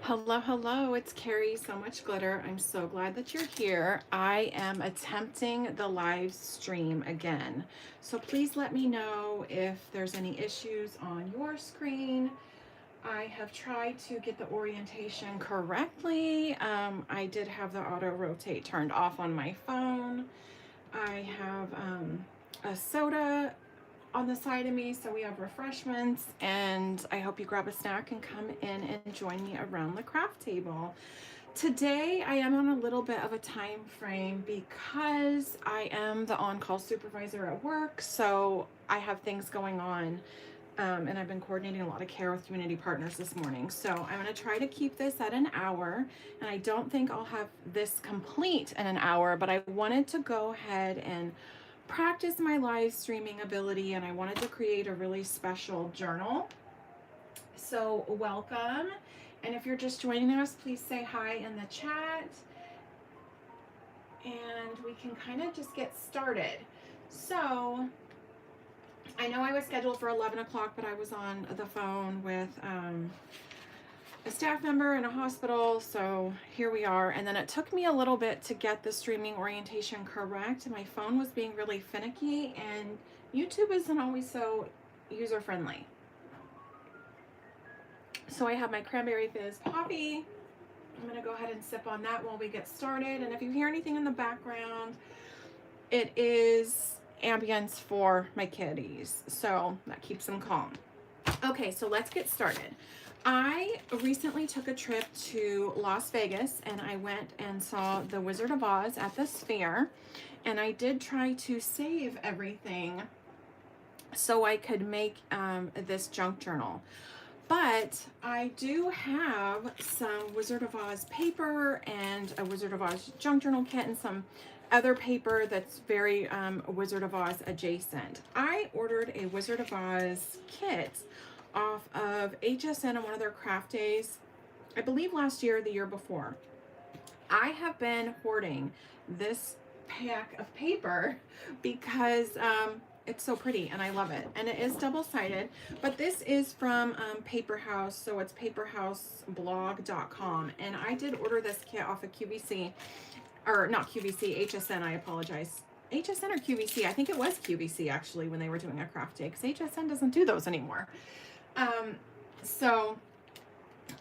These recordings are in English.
Hello, hello, it's Carrie, Sewmuchglitter. I'm so glad that you're here. I am attempting the live stream again. So please let me know if there's any issues on your screen. I have tried to get the orientation correctly. I did have the auto rotate turned off on my phone. I have a soda on the side of me, so we have refreshments, and I hope you grab a snack and come in and join me around the craft table. Today I am on a little bit of a time frame because I am the on-call supervisor at work, so I have things going on, and I've been coordinating a lot of care with community partners this morning. So I'm going to try to keep this at an hour, and I don't think I'll have this complete in an hour, but I wanted to go ahead and practice my live streaming ability, and I wanted to create a really special journal. So welcome, and if you're just joining us, please say hi in the chat and we can kind of just get started. So I know I was scheduled for 11 o'clock, but I was on the phone with a staff member in a hospital, so here we are. And then it took me a little bit to get the streaming orientation correct. My phone was being really finicky, and YouTube isn't always so user-friendly. So I have my cranberry fizz coffee. I'm gonna go ahead and sip on that while we get started. And if you hear anything in the background, it is ambience for my kitties, so that keeps them calm. Okay, so let's get started. I recently took a trip to Las Vegas, and I went and saw the Wizard of Oz at the Sphere, and I did try to save everything so I could make this junk journal. But I do have some Wizard of Oz paper and a Wizard of Oz junk journal kit and some other paper that's very Wizard of Oz adjacent. I ordered a Wizard of Oz kit off of HSN on one of their craft days, I believe last year or the year before. I have been hoarding this pack of paper because it's so pretty and I love it. And it is double-sided, but this is from Paper House, so it's paperhouseblog.com. And I did order this kit off of QVC, or not QVC, HSN, I apologize. HSN or QVC? I think it was QVC actually when they were doing a craft day, because HSN doesn't do those anymore. So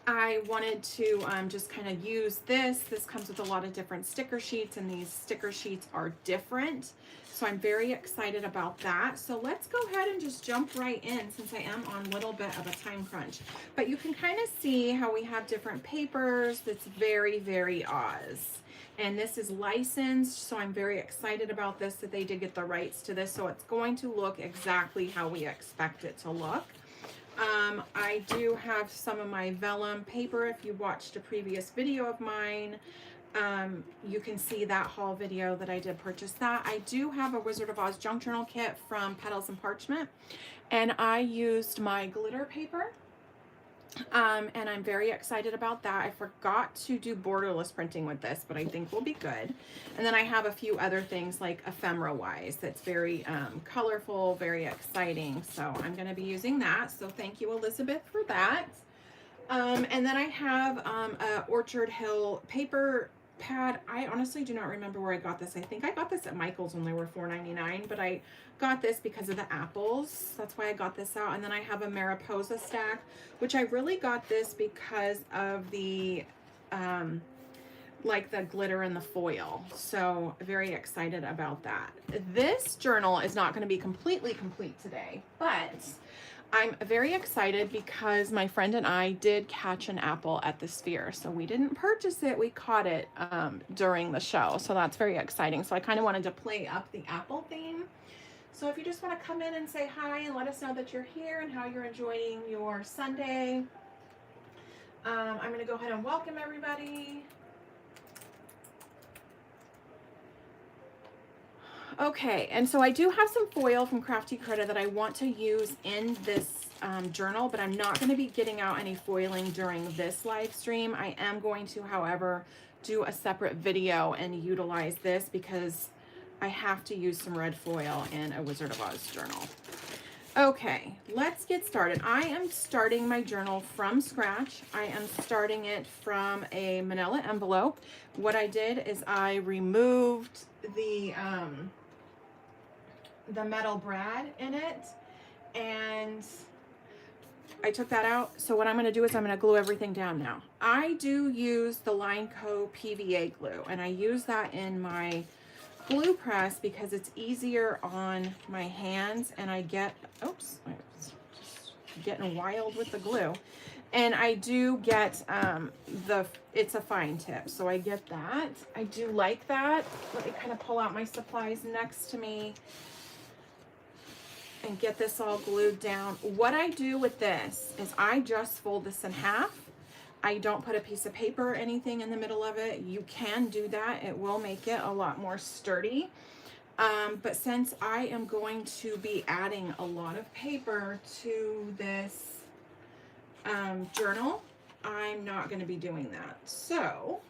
I wanted to just kind of use this. This comes with a lot of different sticker sheets, and these sticker sheets are different. So I'm very excited about that. So let's go ahead and just jump right in, since I am on a little bit of a time crunch. But you can kind of see how we have different papers. That's very, very Oz. And this is licensed, so I'm very excited about this, that they did get the rights to this. So it's going to look exactly how we expect it to look. I do have some of my vellum paper. If you watched a previous video of mine, you can see that haul video that I did purchase that. I do have a Wizard of Oz junk journal kit from Petals and Parchment, and I used my glitter paper. And I'm very excited about that. I forgot to do borderless printing with this, but I think we'll be good. And then I have a few other things like ephemera wise that's very colorful, very exciting. So I'm going to be using that. So thank you, Elizabeth, for that. And then I have a Orchard Hill paper pad. I honestly do not remember where I got this. I think I got this at Michael's when they were $4.99, but I got this because of the apples. That's why I got this out. And then I have a Mariposa stack, which I really got this because of the like the glitter and the foil. So very excited about that. This journal is not going to be completely complete today, but I'm very excited because my friend and I did catch an apple at the Sphere. So we didn't purchase it, we caught it during the show. So that's very exciting. So I kind of wanted to play up the apple theme. So if you just want to come in and say hi and let us know that you're here and how you're enjoying your Sunday. I'm going to go ahead and welcome everybody. Okay, and so I do have some foil from Crafty Critter that I want to use in this journal, but I'm not going to be getting out any foiling during this live stream. I am going to, however, do a separate video and utilize this because I have to use some red foil in a Wizard of Oz journal. Okay, let's get started. I am starting my journal from scratch. I am starting it from a manila envelope. What I did is I removed the metal brad in it, and I took that out. So what I'm going to do is I'm going to glue everything down now. I do use the Line Co. PVA glue, and I use that in my glue press because it's easier on my hands, and I get, oops, I was just getting wild with the glue. And I do get it's a fine tip, so I get that. I do like that. Let me kind of pull out my supplies next to me and get this all glued down. What I do with this is I just fold this in half. I don't put a piece of paper or anything in the middle of it. You can do that. It will make it a lot more sturdy. But since I am going to be adding a lot of paper to this journal, I'm not going to be doing that. So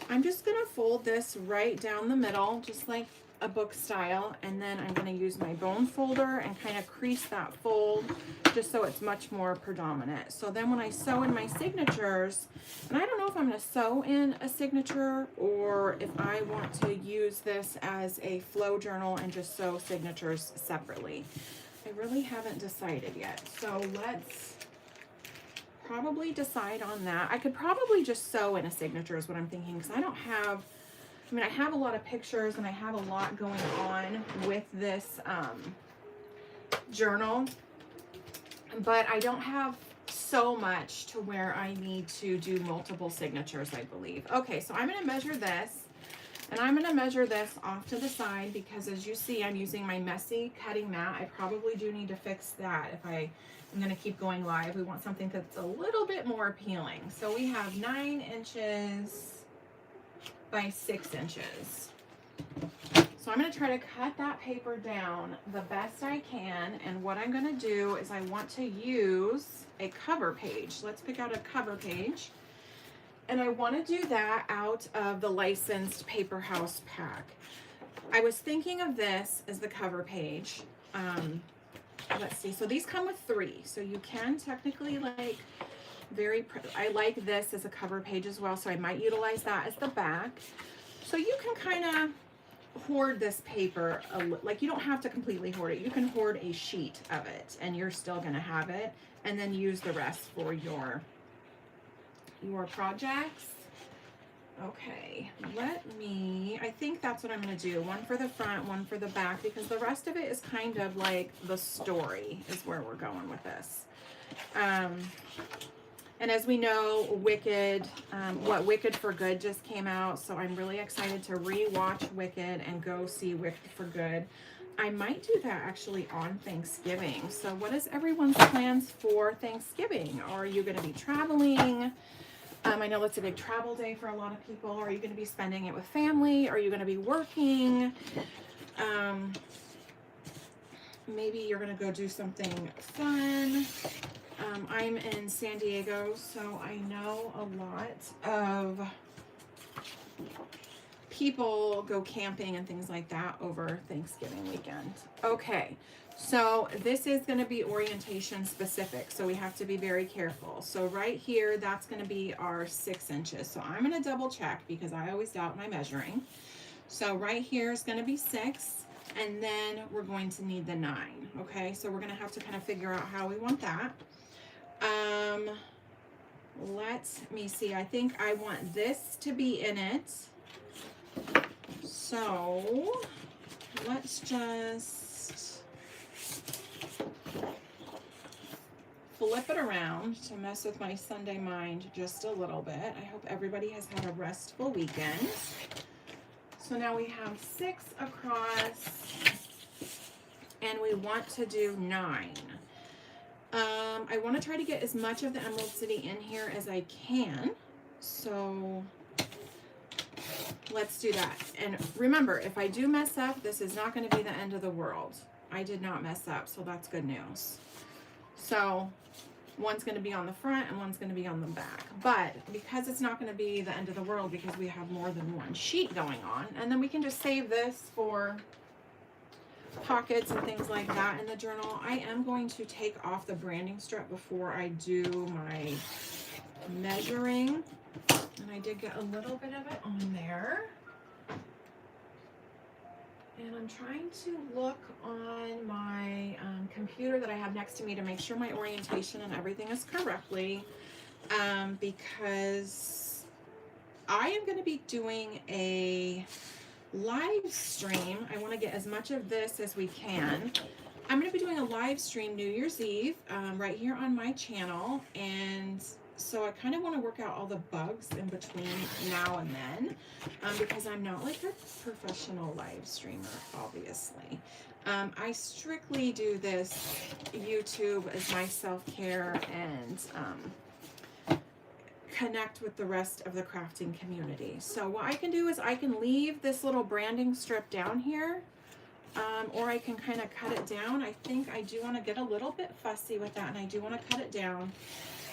I'm just going to fold this right down the middle, just like a book style, and then I'm going to use my bone folder and kind of crease that fold just so it's much more predominant. So then when I sew in my signatures, and I don't know if I'm going to sew in a signature or if I want to use this as a flow journal and just sew signatures separately. I really haven't decided yet. So let's probably decide on that. I could probably just sew in a signature is what I'm thinking, because I don't have, I mean, I have a lot of pictures and I have a lot going on with this journal, but I don't have so much to where I need to do multiple signatures, I believe. Okay, so I'm going to measure this, and I'm going to measure this off to the side because, as you see, I'm using my messy cutting mat. I probably do need to fix that if I'm going to keep going live. We want something that's a little bit more appealing. So we have 9 inches by 6 inches. So I'm going to try to cut that paper down the best I can, and what I'm going to do is I want to use a cover page. Let's pick out a cover page, and I want to do that out of the licensed Paper House pack. I was thinking of this as the cover page. Let's see, so these come with 3, so you can technically like I like this as a cover page as well, so I might utilize that as the back. So you can kind of hoard this paper, like you don't have to completely hoard it. You can hoard a sheet of it and you're still going to have it, and then use the rest for your projects. Okay, I think that's what I'm going to do. One for the front, one for the back, because the rest of it is kind of like the story is where we're going with this. And as we know, Wicked for Good just came out, so I'm really excited to re-watch Wicked and go see Wicked for Good. I might do that actually on Thanksgiving. So what is everyone's plans for Thanksgiving? Are you going to be traveling? I know it's a big travel day for a lot of people. Are you going to be spending it with family? Are you going to be working? Maybe you're going to go do something fun. I'm in San Diego, so I know a lot of people go camping and things like that over Thanksgiving weekend. Okay, so this is going to be orientation specific, so we have to be very careful. So right here, that's going to be our 6 inches. So I'm going to double check because I always doubt my measuring. So right here is going to be 6. And then we're going to need the 9. Okay, so we're going to have to kind of figure out how we want that. Let me see. I think I want this to be in it. So let's just flip it around to mess with my Sunday mind just a little bit. I hope everybody has had a restful weekend. So now we have 6 across, and we want to do 9. I want to try to get as much of the Emerald City in here as I can. So let's do that. And remember, if I do mess up, this is not going to be the end of the world. I did not mess up, so that's good news. So one's going to be on the front and one's going to be on the back. But because it's not going to be the end of the world because we have more than one sheet going on, and then we can just save this for pockets and things like that in the journal. I am going to take off the branding strip before I do my measuring. And I did get a little bit of it on there. And I'm trying to look on my computer that I have next to me to make sure my orientation and everything is correctly, because I am going to be doing a live stream. I want to get as much of this as we can. I'm going to be doing a live stream New Year's Eve right here on my channel, and so I kind of want to work out all the bugs in between now and then, because I'm not like a professional live streamer, obviously. I strictly do this YouTube as my self-care and connect with the rest of the crafting community. So what I can do is I can leave this little branding strip down here, or I can kind of cut it down. I think I do want to get a little bit fussy with that, and I do want to cut it down.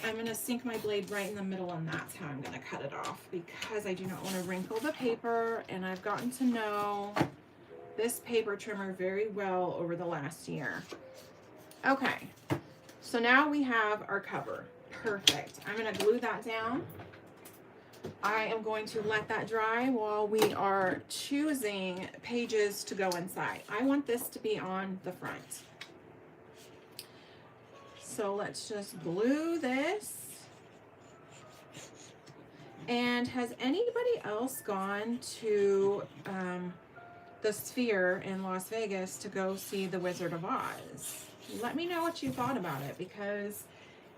I'm going to sink my blade right in the middle, and that's how I'm going to cut it off, because I do not want to wrinkle the paper, and I've gotten to know this paper trimmer very well over the last year. Okay, so now we have our cover. Perfect. I'm going to glue that down. I am going to let that dry while we are choosing pages to go inside. I want this to be on the front. So let's just glue this. And has anybody else gone to the Sphere in Las Vegas to go see The Wizard of Oz? Let me know what you thought about it, because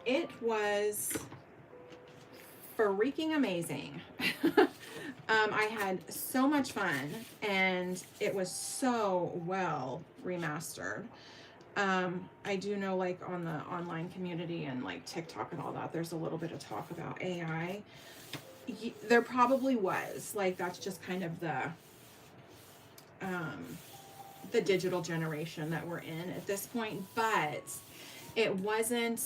it was freaking amazing. I had so much fun, and it was so well remastered. I do know, like, on the online community and like TikTok and all that, there's a little bit of talk about AI. There probably was, like, that's just kind of the digital generation that we're in at this point, but it wasn't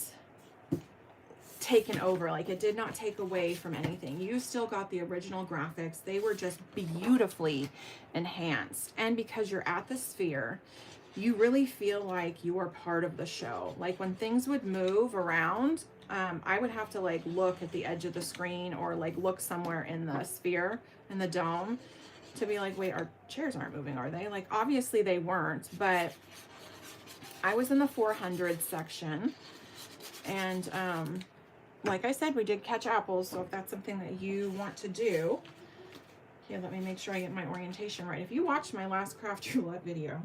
taken over. Like, it did not take away from anything. You still got the original graphics. They were just beautifully enhanced. And because you're at the Sphere, you really feel like you are part of the show. Like, when things would move around, I would have to like look at the edge of the screen, or like look somewhere in the Sphere, in the dome, to be like, wait, our chairs aren't moving, are they? Like, obviously they weren't, but I was in the 400 section, and like I said, we did catch apples, so if that's something that you want to do, here, let me make sure I get my orientation right. If you watched my last Craft Your Luck video,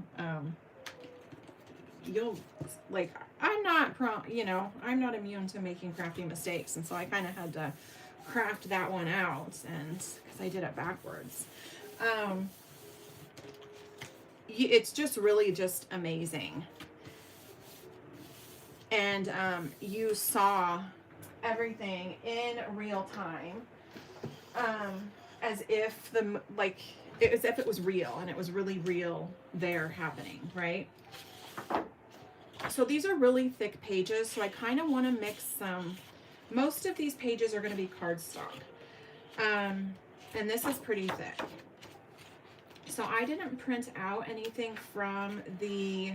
you'll, like, I'm not immune to making crafty mistakes, and so I kind of had to craft that one out, and because I did it backwards. It's just really just amazing. And you saw everything in real time, as if it was real, and it was really real there happening, right? So these are really thick pages, so I kind of want to mix some. Most of these pages are going to be cardstock, and this is pretty thick. So I didn't print out anything from the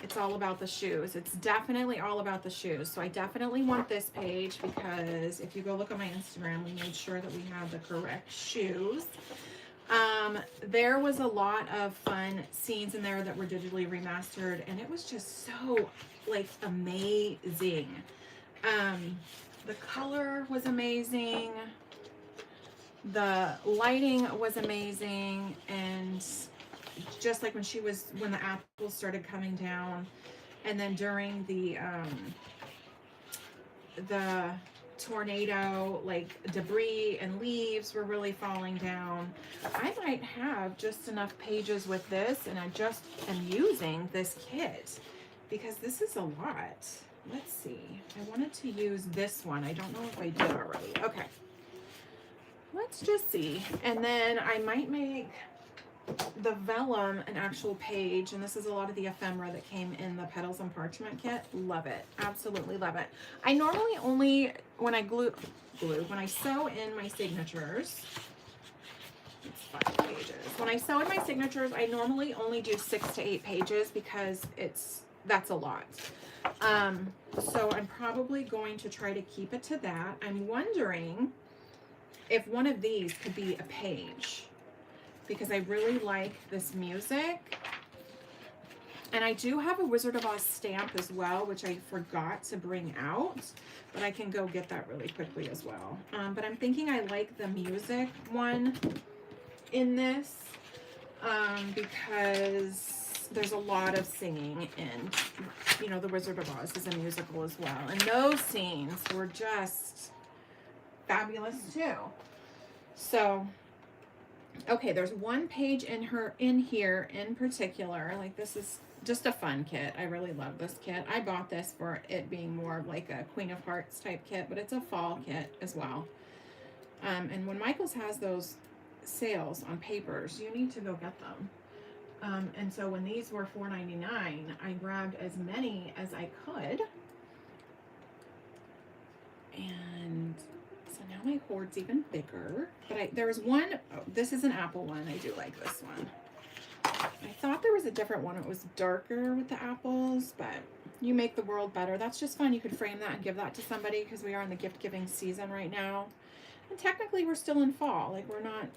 It's All About the Shoes. It's definitely all about the shoes. So I definitely want this page, because if you go look at my Instagram, we made sure that we had the correct shoes. There was a lot of fun scenes in there that were digitally remastered, and it was just so, like, amazing. The color was amazing. The lighting was amazing, and just like when the apples started coming down, and then during the tornado, like, debris and leaves were really falling down. I might have just enough pages with this, and I just am using this kit because this is a lot. Let's see. I wanted to use this one. I don't know if I did already. Okay. Let's just see. And then I might make the vellum an actual page, and this is a lot of the ephemera that came in the Petals and Parchment kit. Love it. Absolutely love it. I normally only, when I when I sew in my signatures, it's 5 pages. When I sew in my signatures, I normally only do 6 to 8 pages because that's a lot. So I'm probably going to try to keep it to that. I'm wondering if one of these could be a page because I really like this music. And I do have a Wizard of Oz stamp as well, which I forgot to bring out, but I can go get that really quickly as well. But I'm thinking I like the music one in this because there's a lot of singing, and you know, the Wizard of Oz is a musical as well. And those scenes were just fabulous too. So, okay, there's one page in here in particular. Like, this is just a fun kit. I really love this kit. I bought this for it being more of like a Queen of Hearts type kit, but it's a fall kit as well. And when Michaels has those sales on papers, you need to go get them. And so when these were $4.99, I grabbed as many as I could. And so now my hoard's even bigger. But there was one, oh, this is an apple one. I do like this one. I thought there was a different one. It was darker with the apples, but you make the world better. That's just fun. You could frame that and give that to somebody because we are in the gift giving season right now. And technically we're still in fall. Like, we're not,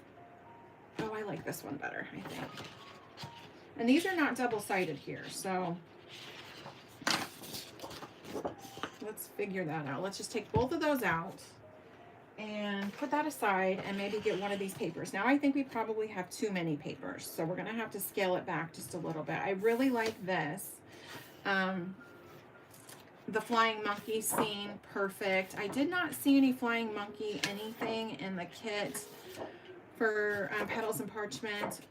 oh, I like this one better, I think. And these are not double-sided here, so let's figure that out. Let's just take both of those out and put that aside and maybe get one of these papers. Now I think we probably have too many papers, so we're gonna have to scale it back just a little bit. I really like this. The flying monkey scene, perfect. I did not see any flying monkey anything in the kit for Petals and Parchment,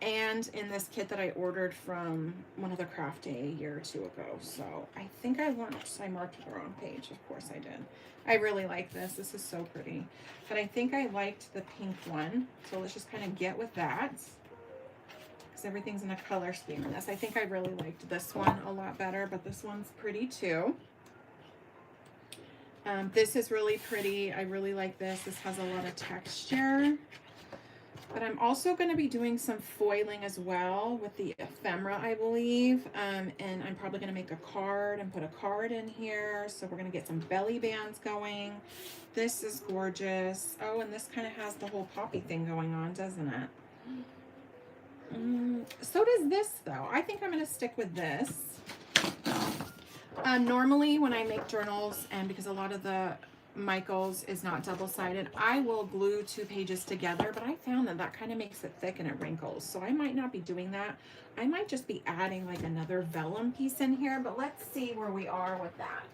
and in this kit that I ordered from one of the craft day a year or two ago. So I think I marked the wrong page. Of course I did. I really like this. This is so pretty. But I think I liked the pink one. So let's just kind of get with that, because everything's in a color scheme in this. I think I really liked this one a lot better, but this one's pretty too. This is really pretty. I really like this. This has a lot of texture. But I'm also going to be doing some foiling as well with the ephemera, I believe. And I'm probably going to make a card and put a card in here. So we're going to get some belly bands going. This is gorgeous. Oh, and this kind of has the whole poppy thing going on, doesn't it? So does this, though. I think I'm going to stick with this. Normally when I make journals, and because a lot of the Michaels is not double-sided, I will glue 2 pages together, but I found that that kind of makes it thick and it wrinkles. So I might not be doing that. I might just be adding like another vellum piece in here, but let's see where we are with that.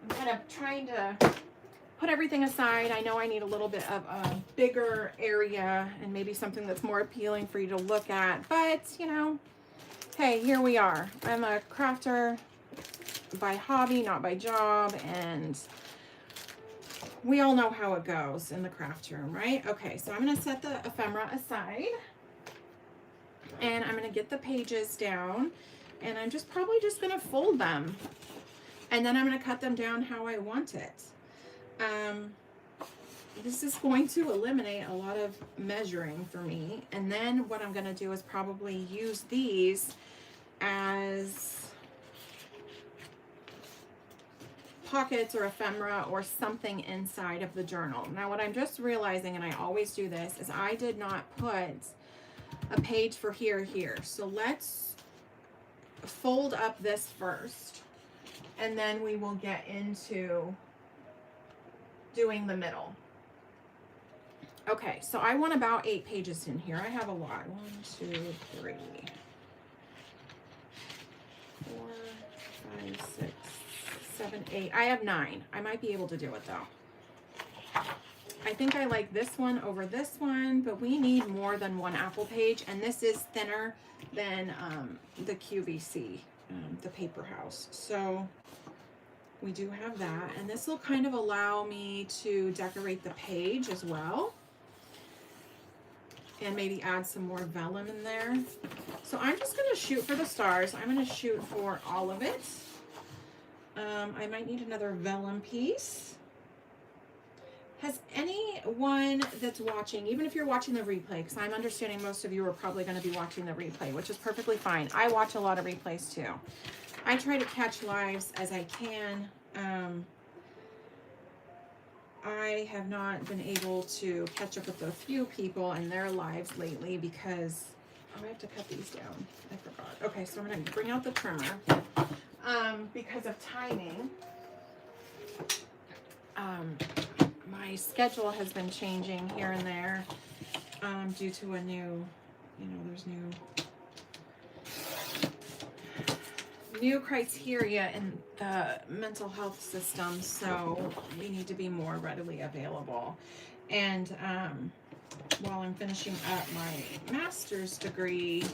I'm kind of trying to put everything aside. I know I need a little bit of a bigger area and maybe something that's more appealing for you to look at, but you know, hey, here we are. I'm a crafter by hobby, not by job, and we all know how it goes in the craft room, right? Okay, so I'm going to set the ephemera aside, and I'm going to get the pages down, and I'm probably just going to fold them, and then I'm going to cut them down how I want it. This is going to eliminate a lot of measuring for me, and then what I'm going to do is probably use these as pockets or ephemera or something inside of the journal. Now what I'm just realizing, and I always do this, is I did not put a page for here. So let's fold up this first, and then we will get into doing the middle. Okay, so I want about 8 pages in here. I have a lot. 1, 2, 3, 4, 5, 6, 7, 8. I have 9. I might be able to do it though. I think I like this one over this one, but we need more than 1 apple page, and this is thinner than the QVC, the paper house. So we do have that, and this will kind of allow me to decorate the page as well, and maybe add some more vellum in there. So I'm just going to shoot for the stars. I'm going to shoot for all of it. I might need another vellum piece. Has anyone that's watching, even if you're watching the replay, because I'm understanding most of you are probably going to be watching the replay, which is perfectly fine. I watch a lot of replays too. I try to catch lives as I can. I have not been able to catch up with a few people and their lives lately because, oh, I have to cut these down. I forgot. Okay, so I'm going to bring out the trimmer. Because of timing, my schedule has been changing here and there due to a new, there's new criteria in the mental health system, so we need to be more readily available. And while I'm finishing up my master's degree,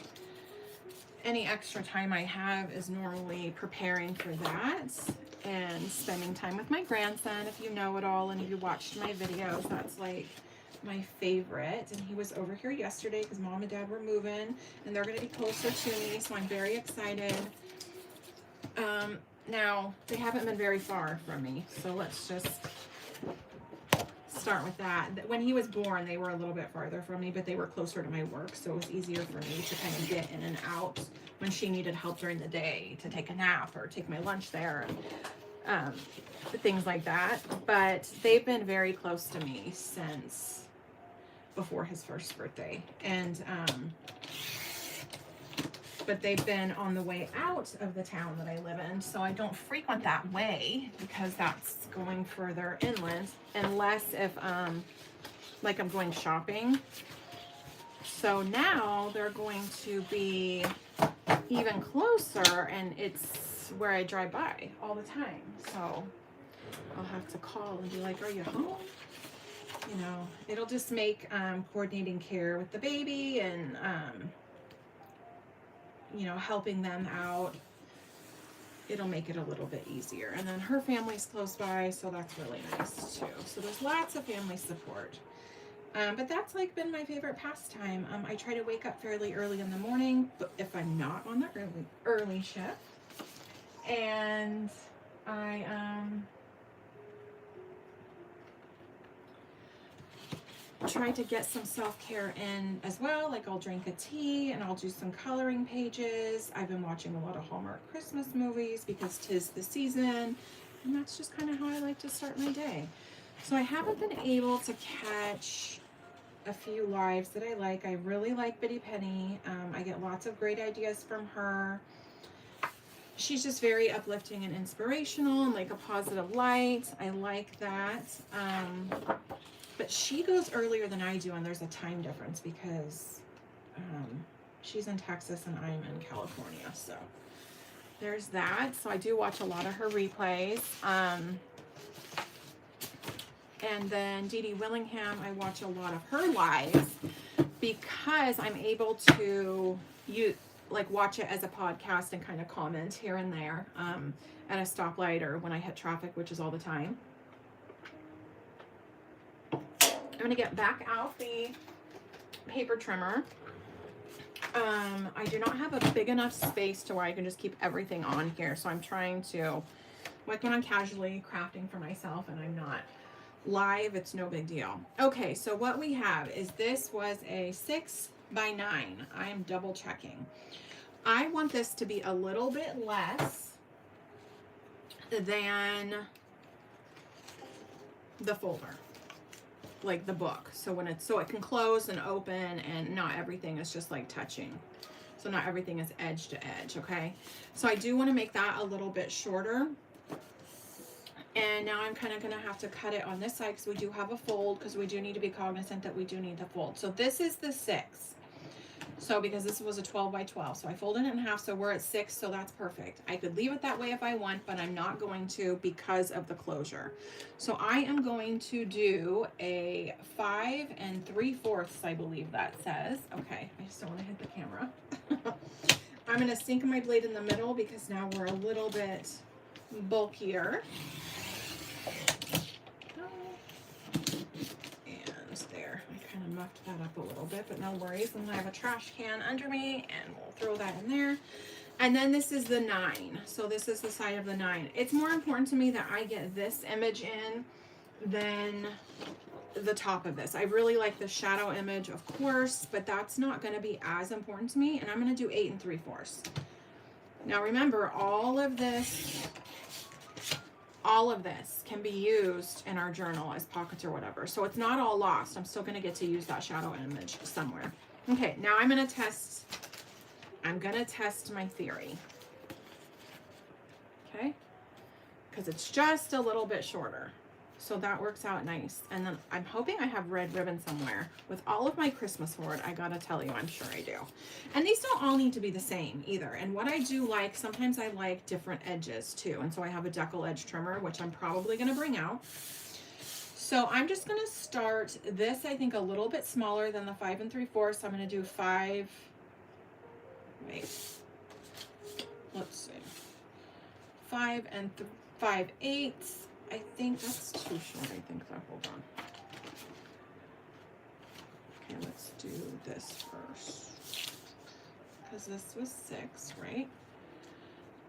any extra time I have is normally preparing for that and spending time with my grandson. If you know it all and if you watched my videos, that's like my favorite. And he was over here yesterday because mom and dad were moving and they're going to be closer to me, so I'm very excited. Now, they haven't been very far from me, so let's just start with that. When he was born, they were a little bit farther from me, but they were closer to my work, so it was easier for me to kind of get in and out when she needed help during the day to take a nap or take my lunch there, and things like that. But they've been very close to me since before his first birthday, and but they've been on the way out of the town that I live in, so I don't frequent that way because that's going further inland, unless if like I'm going shopping. So now they're going to be even closer, and it's where I drive by all the time, so I'll have to call and be like, are you home? It'll just make coordinating care with the baby and helping them out, it'll make it a little bit easier. And then her family's close by, so that's really nice too. So there's lots of family support. But that's like been my favorite pastime. I try to wake up fairly early in the morning, but if I'm not on the early shift, and I try to get some self-care in as well. Like I'll drink a tea and I'll do some coloring pages. I've been watching a lot of Hallmark Christmas movies because 'tis the season, and that's just kind of how I like to start my day. So I haven't been able to catch a few lives that I like. I really like Bitty Penny. I get lots of great ideas from her. She's just very uplifting and inspirational and like a positive light. I like that. But she goes earlier than I do, and there's a time difference because she's in Texas and I'm in California. So there's that. So I do watch a lot of her replays. And then Dee Dee Willingham, I watch a lot of her lives because I'm able to watch it as a podcast and kind of comment here and there at a stoplight or when I hit traffic, which is all the time. I'm going to get back out the paper trimmer. I do not have a big enough space to where I can just keep everything on here. So I'm trying to, like when I'm casually crafting for myself and I'm not live, it's no big deal. Okay, so what we have is this was a 6x9. I'm double checking. I want this to be a little bit less than the folder, like the book, so it can close and open and not everything is just like touching, so not everything is edge to edge. Okay, so I do want to make that a little bit shorter, and now I'm kind of going to have to cut it on this side because we do have a fold, because we do need to be cognizant that we do need to fold. So this is the 6, so because this was a 12x12, so I folded it in half, so we're at 6, so that's perfect. I could leave it that way if I want, but I'm not going to because of the closure. So I am going to do a 5 3/4, I believe that says. Okay, I just don't want to hit the camera. I'm going to sink my blade in the middle because now we're a little bit bulkier. There, I kind of muffed that up a little bit, but no worries. And I have a trash can under me and we'll throw that in there. And then this is the 9, so this is the side of the 9. It's more important to me that I get this image in than the top of this. I really like the shadow image, of course, but that's not going to be as important to me. And I'm going to do 8 3/4. Now remember, all of this can be used in our journal as pockets or whatever. So it's not all lost. I'm still going to get to use that shadow image somewhere. Okay, now I'm going to test my theory. Okay? Because it's just a little bit shorter. So that works out nice. And then I'm hoping I have red ribbon somewhere. With all of my Christmas hoard, I gotta tell you, I'm sure I do. And these don't all need to be the same either. And what I do like, sometimes I like different edges too. And so I have a decal edge trimmer, which I'm probably gonna bring out. So I'm just gonna start this, I think, a little bit smaller than the 5 3/4. So I'm gonna do 5, let's see, 5 5/8. I think that's too short. I think that. Hold on. Okay, let's do this first. Because this was 6, right?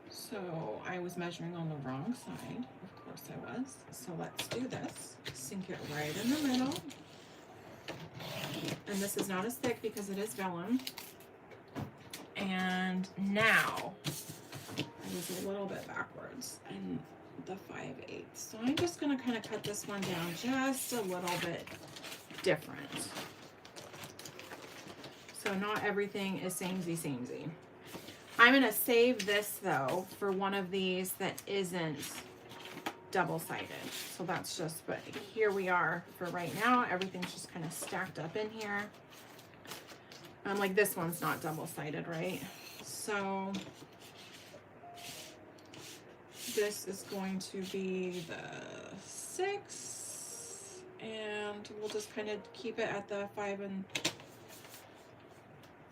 So I was measuring on the wrong side. Of course I was. So let's do this. Sink it right in the middle. And this is not as thick because it is vellum. And now, I was a little bit backwards. And the 5/8. So I'm just going to kind of cut this one down just a little bit different. So not everything is samey. I'm going to save this though for one of these that isn't double-sided. So that's just, but here we are for right now. Everything's just kind of stacked up in here. Like this one's not double-sided, right? So this is going to be the 6, and we'll just kind of keep it at the 5 if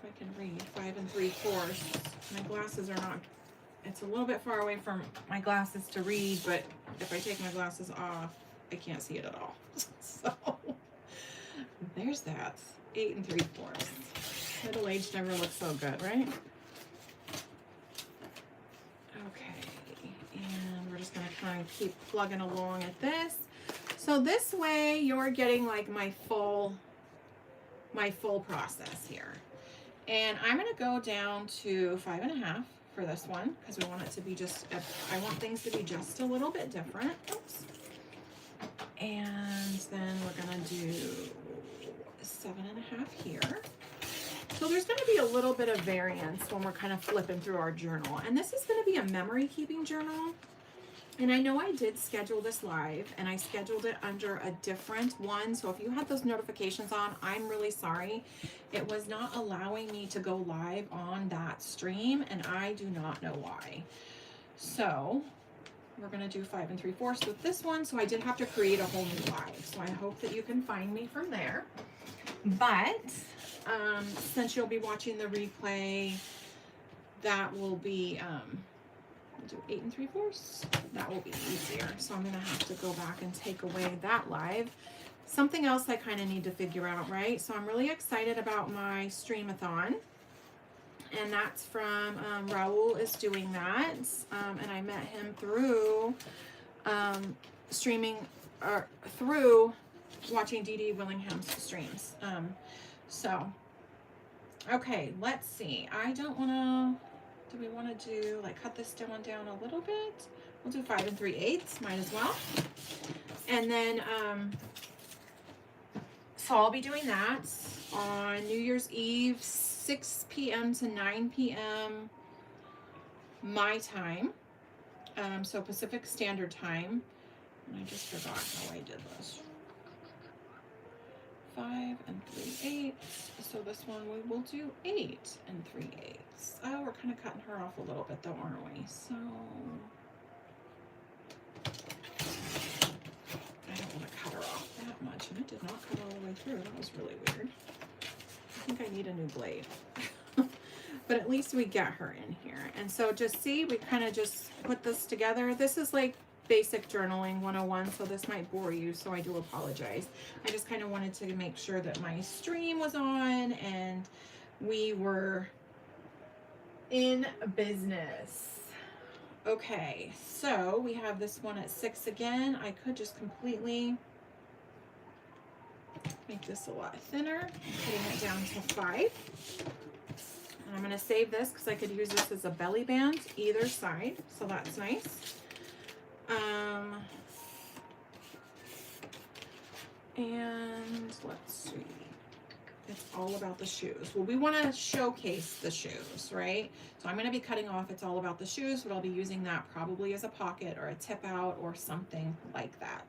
I can read, 5 3/4. My glasses are not, it's a little bit far away from my glasses to read, but if I take my glasses off, I can't see it at all. So there's that, 8 3/4. Middle-aged never looks so good, right? Just gonna kind of keep plugging along at this. So this way you're getting like my full process here. And I'm gonna go down to 5 1/2 for this one because we want it to be just, I want things to be just a little bit different. Oops. And then we're gonna do 7 1/2 here. So there's going to be a little bit of variance when we're kind of flipping through our journal. And this is going to be a memory keeping journal. And I know I did schedule this live, and I scheduled it under a different one. So if you had those notifications on, I'm really sorry. It was not allowing me to go live on that stream, and I do not know why. So we're going to do 5 3/4 with this one. So I did have to create a whole new live. So I hope that you can find me from there. But since you'll be watching the replay, that will be we'll do 8 3/4. That will be easier. So I'm going to have to go back and take away that live. Something else I kind of need to figure out, right? So I'm really excited about my streamathon. And that's from Raul is doing that. And I met him through streaming or through watching Dee Dee Willingham's streams. So, okay, let's see. I don't want to, do we want to do, like, cut this one down a little bit? We'll do 5 3/8, might as well. And then, so I'll be doing that on New Year's Eve, 6 p.m. to 9 p.m. my time. So Pacific Standard Time. And I just forgot how I did this. 5 3/8. So this one we will do 8 3/8. Oh, we're kind of cutting her off a little bit though, aren't we? So I don't want to cut her off that much, and it did not cut all the way through. That was really weird. I think I need a new blade. But at least we get her in here. And so just see, we kind of just put this together. This is like basic journaling 101, so this might bore you, so I do apologize. I just kind of wanted to make sure that my stream was on and we were in business. Okay, so we have this one at 6 again. I could just completely Make this a lot thinner. I'm putting it down to 5. And I'm going to save this because I could use this as a belly band either side. So that's nice. And let's see. It's all about the shoes. Well, we want to showcase the shoes, right? So I'm going to be cutting off It's All About the Shoes, but I'll be using that probably as a pocket or a tip out or something like that.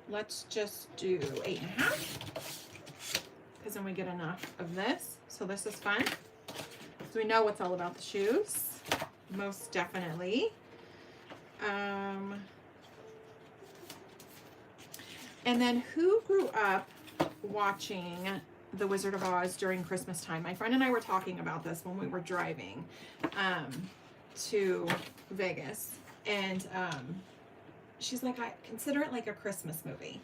Let's just do 8.5 because then we get enough of this. So this is fun. So we know what's all about the shoes, most definitely. And then who grew up watching The Wizard of Oz during Christmas time? My friend and I were talking about this when we were driving to Vegas. And she's like, I consider it like a Christmas movie.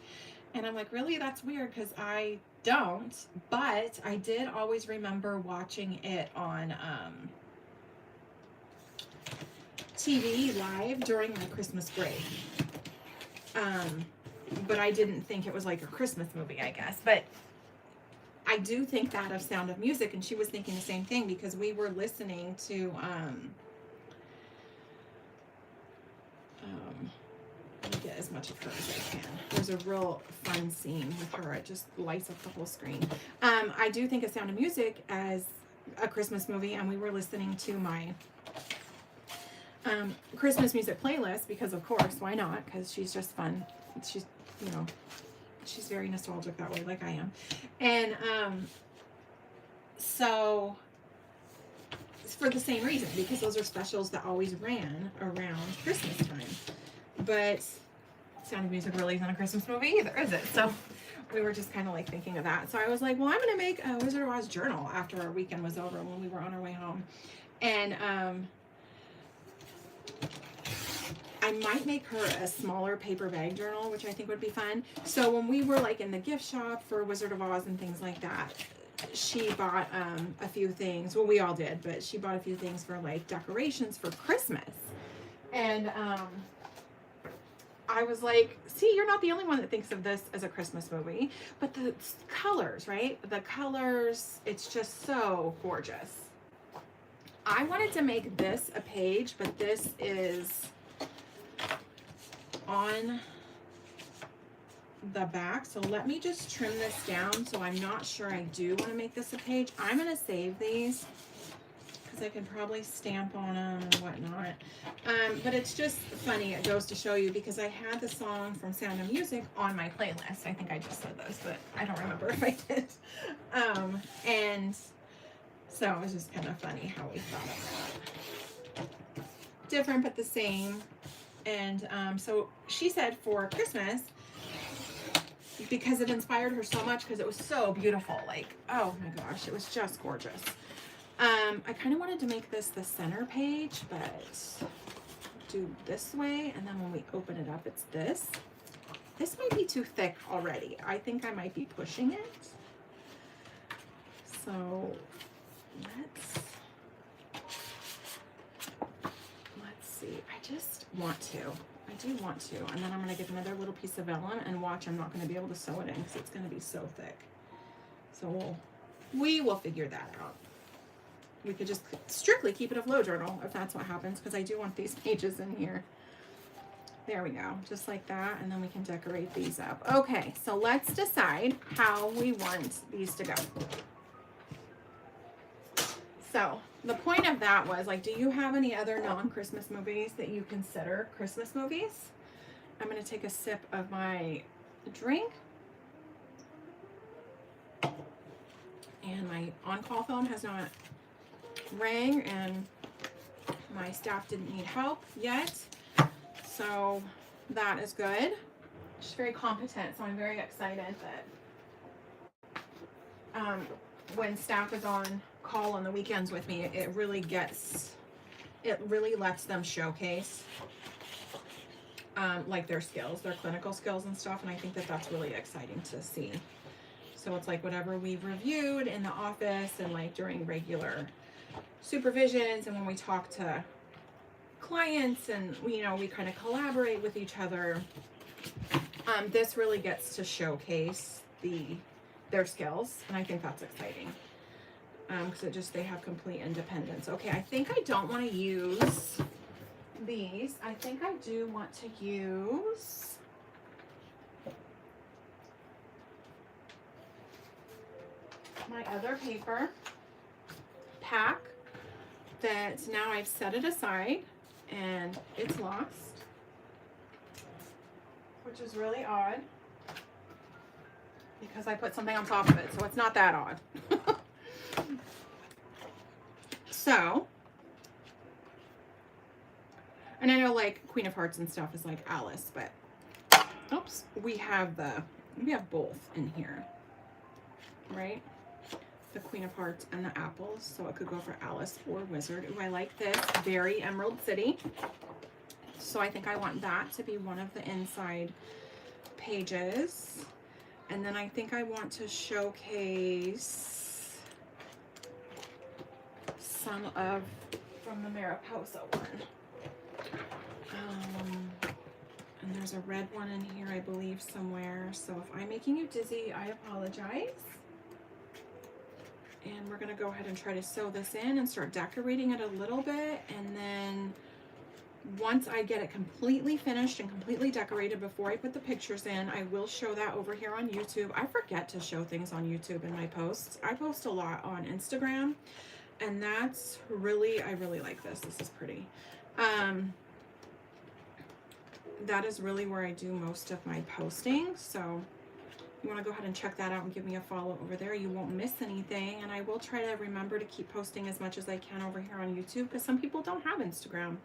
And I'm like, really? That's weird because I don't. But I did always remember watching it on TV live during my Christmas break. But I didn't think it was like a Christmas movie, I guess. But I do think that of Sound of Music, and she was thinking the same thing because we were listening to let me get as much of her as I can. There's a real fun scene with her. It just lights up the whole screen. I do think of Sound of Music as a Christmas movie, and we were listening to my Christmas music playlist because, of course, why not? Because she's just fun. She's, you know, she's very nostalgic that way, like I am. And so it's for the same reason, because those are specials that always ran around Christmas time. But Sound of Music really isn't a Christmas movie either, is it? So we were just kind of like thinking of that. So I was like, well, I'm going to make a Wizard of Oz journal after our weekend was over when we were on our way home. And I might make her a smaller paper bag journal, which I think would be fun. So when we were like in the gift shop for Wizard of Oz and things like that, she bought a few things. Well, we all did, but she bought a few things for like decorations for Christmas. And I was like, see, you're not the only one that thinks of this as a Christmas movie, but the colors, right? The colors, it's just so gorgeous. I wanted to make this a page, but this is on the back. So let me just trim this down. So I'm not sure I do want to make this a page. I'm going to save these because I can probably stamp on them and whatnot. But it's just funny. It goes to show you because I had the song from Sound of Music on my playlist. I think I just said those, but I don't remember if I did. And so it was just kind of funny how we thought of that. Different, but the same. And so she said for Christmas, because it inspired her so much, because it was so beautiful, like, oh my gosh, it was just gorgeous. I kind of wanted to make this the center page, but do this way, and then when we open it up, it's this. This might be too thick already. I think I might be pushing it. So let's see. I just want to. I do want to. And then I'm going to get another little piece of vellum and watch. I'm not going to be able to sew it in because it's going to be so thick. So we will figure that out. We could just strictly keep it a flow journal if that's what happens, because I do want these pages in here. There we go, just like that, and then we can decorate these up. Okay, so let's decide how we want these to go. So the point of that was, like, do you have any other non-Christmas movies that you consider Christmas movies? I'm going to take a sip of my drink. And my on-call phone has not rang, and my staff didn't need help yet. So that is good. She's very competent, so I'm very excited that when staff is on call on the weekends with me, it really lets them showcase like their skills, their clinical skills and stuff, and I think that that's really exciting to see. So it's like whatever we've reviewed in the office and like during regular supervisions and when we talk to clients and, you know, we kind of collaborate with each other, this really gets to showcase their skills, and I think that's exciting. Because they have complete independence. Okay, I think I don't want to use these. I think I do want to use my other paper pack that now I've set it aside and it's lost, which is really odd because I put something on top of it, so it's not that odd. So, and I know like Queen of Hearts and stuff is like Alice, but oops, we have both in here, right? The Queen of Hearts and the apples, so it could go for Alice or Wizard. Ooh, I like this, very Emerald City. So I think I want that to be one of the inside pages. And then I think I want to showcase some of from the Mariposa one. And there's a red one in here, I believe, somewhere. So if I'm making you dizzy, I apologize. And we're gonna go ahead and try to sew this in and start decorating it a little bit. And then once I get it completely finished and completely decorated before I put the pictures in, I will show that over here on YouTube. I forget to show things on YouTube in my posts. I post a lot on Instagram, and that's really, I really like this. This is pretty. That is really where I do most of my posting. So you want to go ahead and check that out and give me a follow over there. You won't miss anything. And I will try to remember to keep posting as much as I can over here on YouTube, because some people don't have Instagram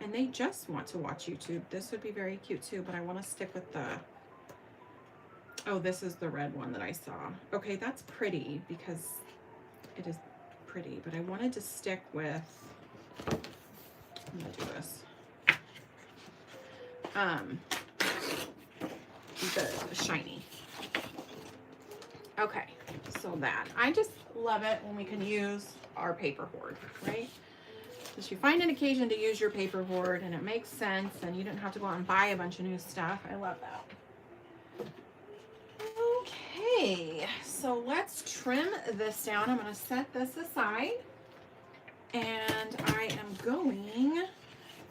and they just want to watch YouTube. This would be very cute too, but I want to stick with the, oh, this is the red one that I saw. Okay, that's pretty because it is pretty, but I wanted to stick with, I'm gonna do this. The shiny. Okay, so that. I just love it when we can use our paper hoard, right? Because you find an occasion to use your paper hoard and it makes sense and you don't have to go out and buy a bunch of new stuff. I love that. Okay, so let's trim this down. I'm going to set this aside and I am going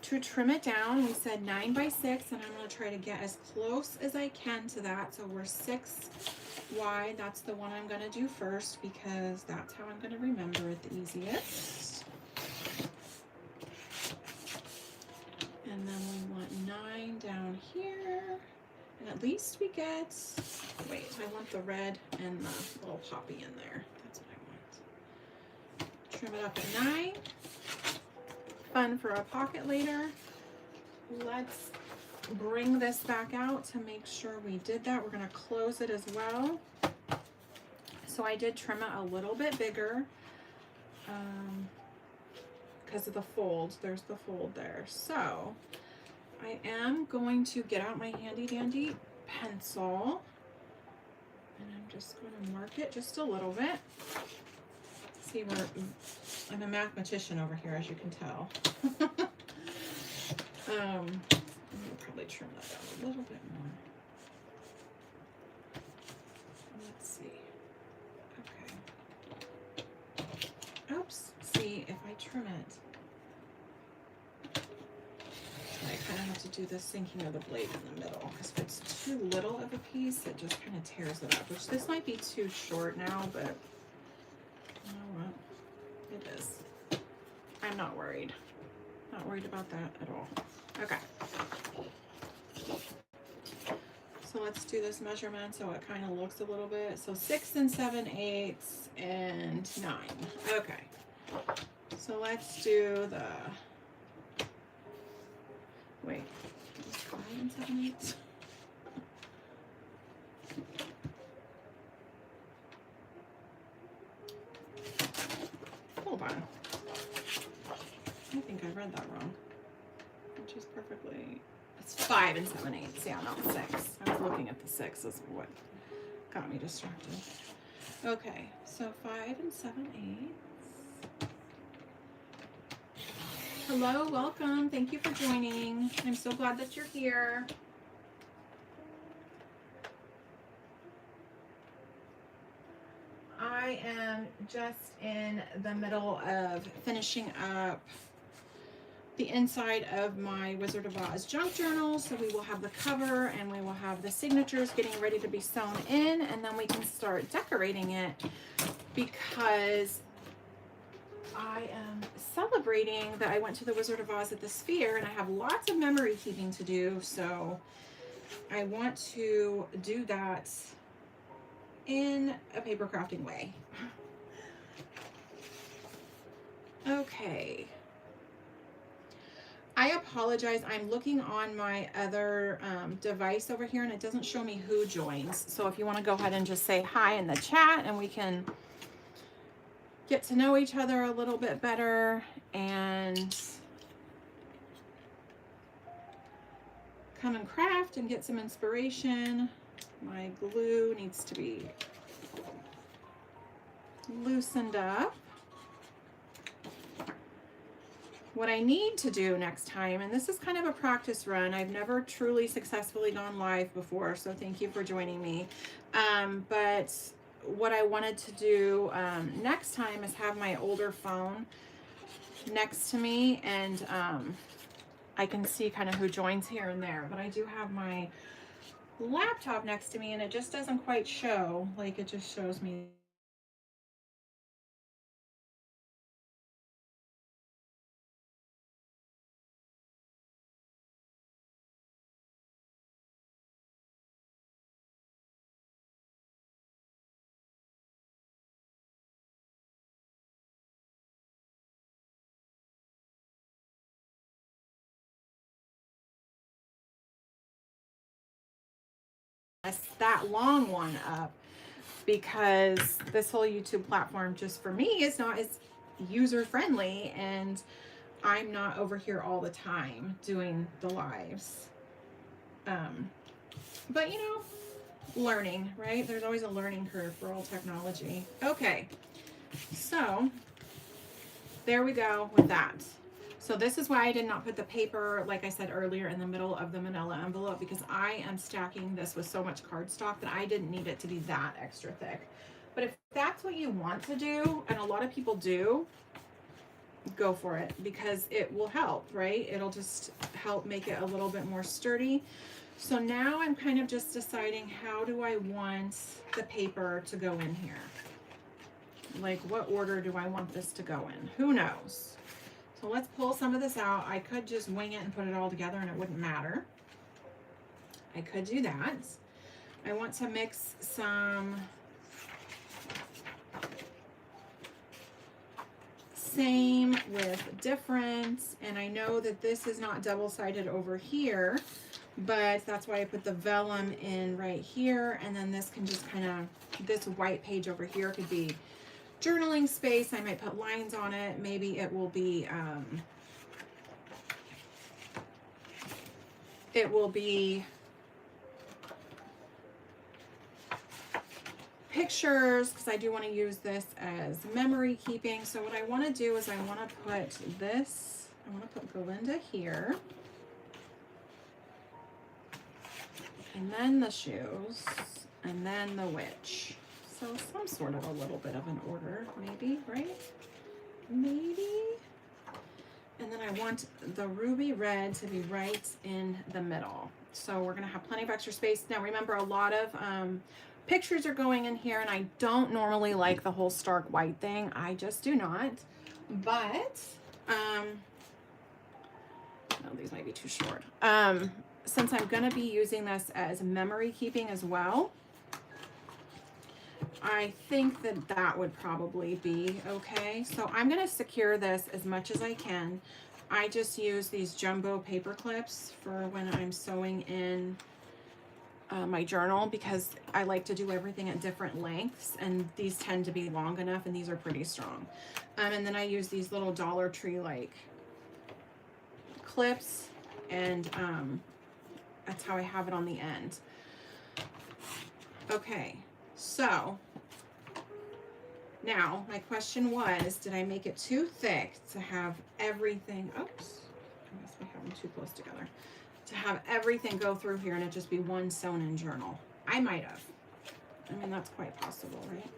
to trim it down. We said 9 by 6, and I'm going to try to get as close as I can to that. So we're 6 wide. That's the one I'm going to do first because that's how I'm going to remember it the easiest. And then we want 9 down here. And at least we get, wait, I want the red and the little poppy in there. That's what I want. Trim it up at 9. Fun for a pocket later. Let's bring this back out to make sure we did that. We're going to close it as well. So I did trim it a little bit bigger because of the fold. There's the fold there. So I am going to get out my handy dandy pencil and I'm just going to mark it just a little bit. See, I'm a mathematician over here, as you can tell. I'm gonna probably trim that down a little bit more. Let's see. Okay. Oops. See, if I trim it, I kind of have to do the sinking of the blade in the middle, because if it's too little of a piece, it just kind of tears it up, which this might be too short now, but you know what? It is. I'm not worried. Not worried about that at all. Okay. So let's do this measurement so it kind of looks a little bit. So 6 7/8 and 9. Okay. So let's do the, wait, 5 7/8? Hold on. I think I read that wrong. Which is perfectly, it's 5 7/8. Yeah, not 6. I was looking at the 6 is what got me distracted. Okay, so 5 7/8. Hello, welcome. Thank you for joining. I'm so glad that you're here. just in the middle of finishing up the inside of my Wizard of Oz junk journal. So we will have the cover and we will have the signatures getting ready to be sewn in, and then we can start decorating it because I am celebrating that I went to the Wizard of Oz at the Sphere and I have lots of memory keeping to do. So I want to do that in a paper crafting way. Okay. I apologize. I'm looking on my other device over here and it doesn't show me who joins. So if you want to go ahead and just say hi in the chat and we can get to know each other a little bit better and come and craft and get some inspiration. My glue needs to be loosened up. What I need to do next time, and this is kind of a practice run, I've never truly successfully gone live before, so thank you for joining me. But what I wanted to do next time is have my older phone next to me, and I can see kind of who joins here and there. But I do have my laptop next to me and it just doesn't quite show, like it just shows me that long one up, because this whole YouTube platform just for me is not as user friendly and I'm not over here all the time doing the lives. But you know, learning, right? There's always a learning curve for all technology. Okay, so there we go with that. So this is why I did not put the paper, like I said earlier, in the middle of the manila envelope, because I am stacking this with so much cardstock that I didn't need it to be that extra thick. But if that's what you want to do, and a lot of people do, go for it, because it will help, right? It'll just help make it a little bit more sturdy. So now I'm kind of just deciding, how do I want the paper to go in here? Like, what order do I want this to go in? Who knows? So let's pull some of this out. I could just wing it and put it all together and it wouldn't matter. I could do that. I want to mix some same with different, and I know that this is not double-sided over here, but that's why I put the vellum in right here, and then this can just kind of, this white page over here could be journaling space. I might put lines on it. Maybe it will be pictures, because I do want to use this as memory keeping. So what I want to do is I want to put this, I want to put Glinda here, and then the shoes, and then the witch. So some sort of a little bit of an order, maybe, right? Maybe. And then I want the ruby red to be right in the middle. So we're gonna have plenty of extra space. Now remember, a lot of pictures are going in here, and I don't normally like the whole stark white thing. I just do not. But, oh, these might be too short. Since I'm gonna be using this as memory keeping as well, I think that that would probably be okay. So I'm going to secure this as much as I can. I just use these jumbo paper clips for when I'm sewing in my journal, because I like to do everything at different lengths, and these tend to be long enough, and these are pretty strong. And then I use these little Dollar Tree like clips, and that's how I have it on the end. Okay, so now my question was, did I make it too thick to have everything, oops, I guess we have them too close together, to have everything go through here and it just be one sewn in journal? I might have. I mean, that's quite possible, right?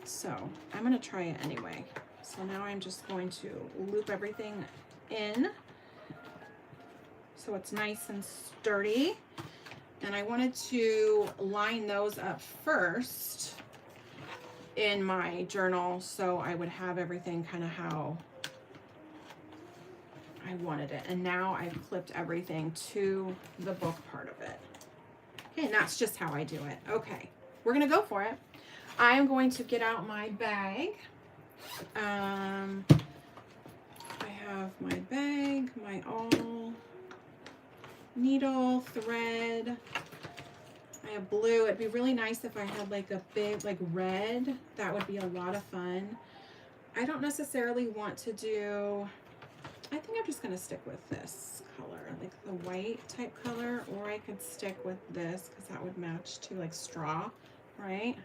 So I'm going to try it anyway. So now I'm just going to loop everything in so it's nice and sturdy. And I wanted to line those up first in my journal so I would have everything kind of how I wanted it. And now I've clipped everything to the book part of it. Okay, and that's just how I do it. Okay, we're gonna go for it. I'm going to get out my bag. I have my bag, my awl, needle, thread. I have blue. It'd be really nice if I had like a big, like red. That would be a lot of fun. I don't necessarily want to do, I think I'm just going to stick with this color, like the white type color, or I could stick with this because that would match to like straw, right?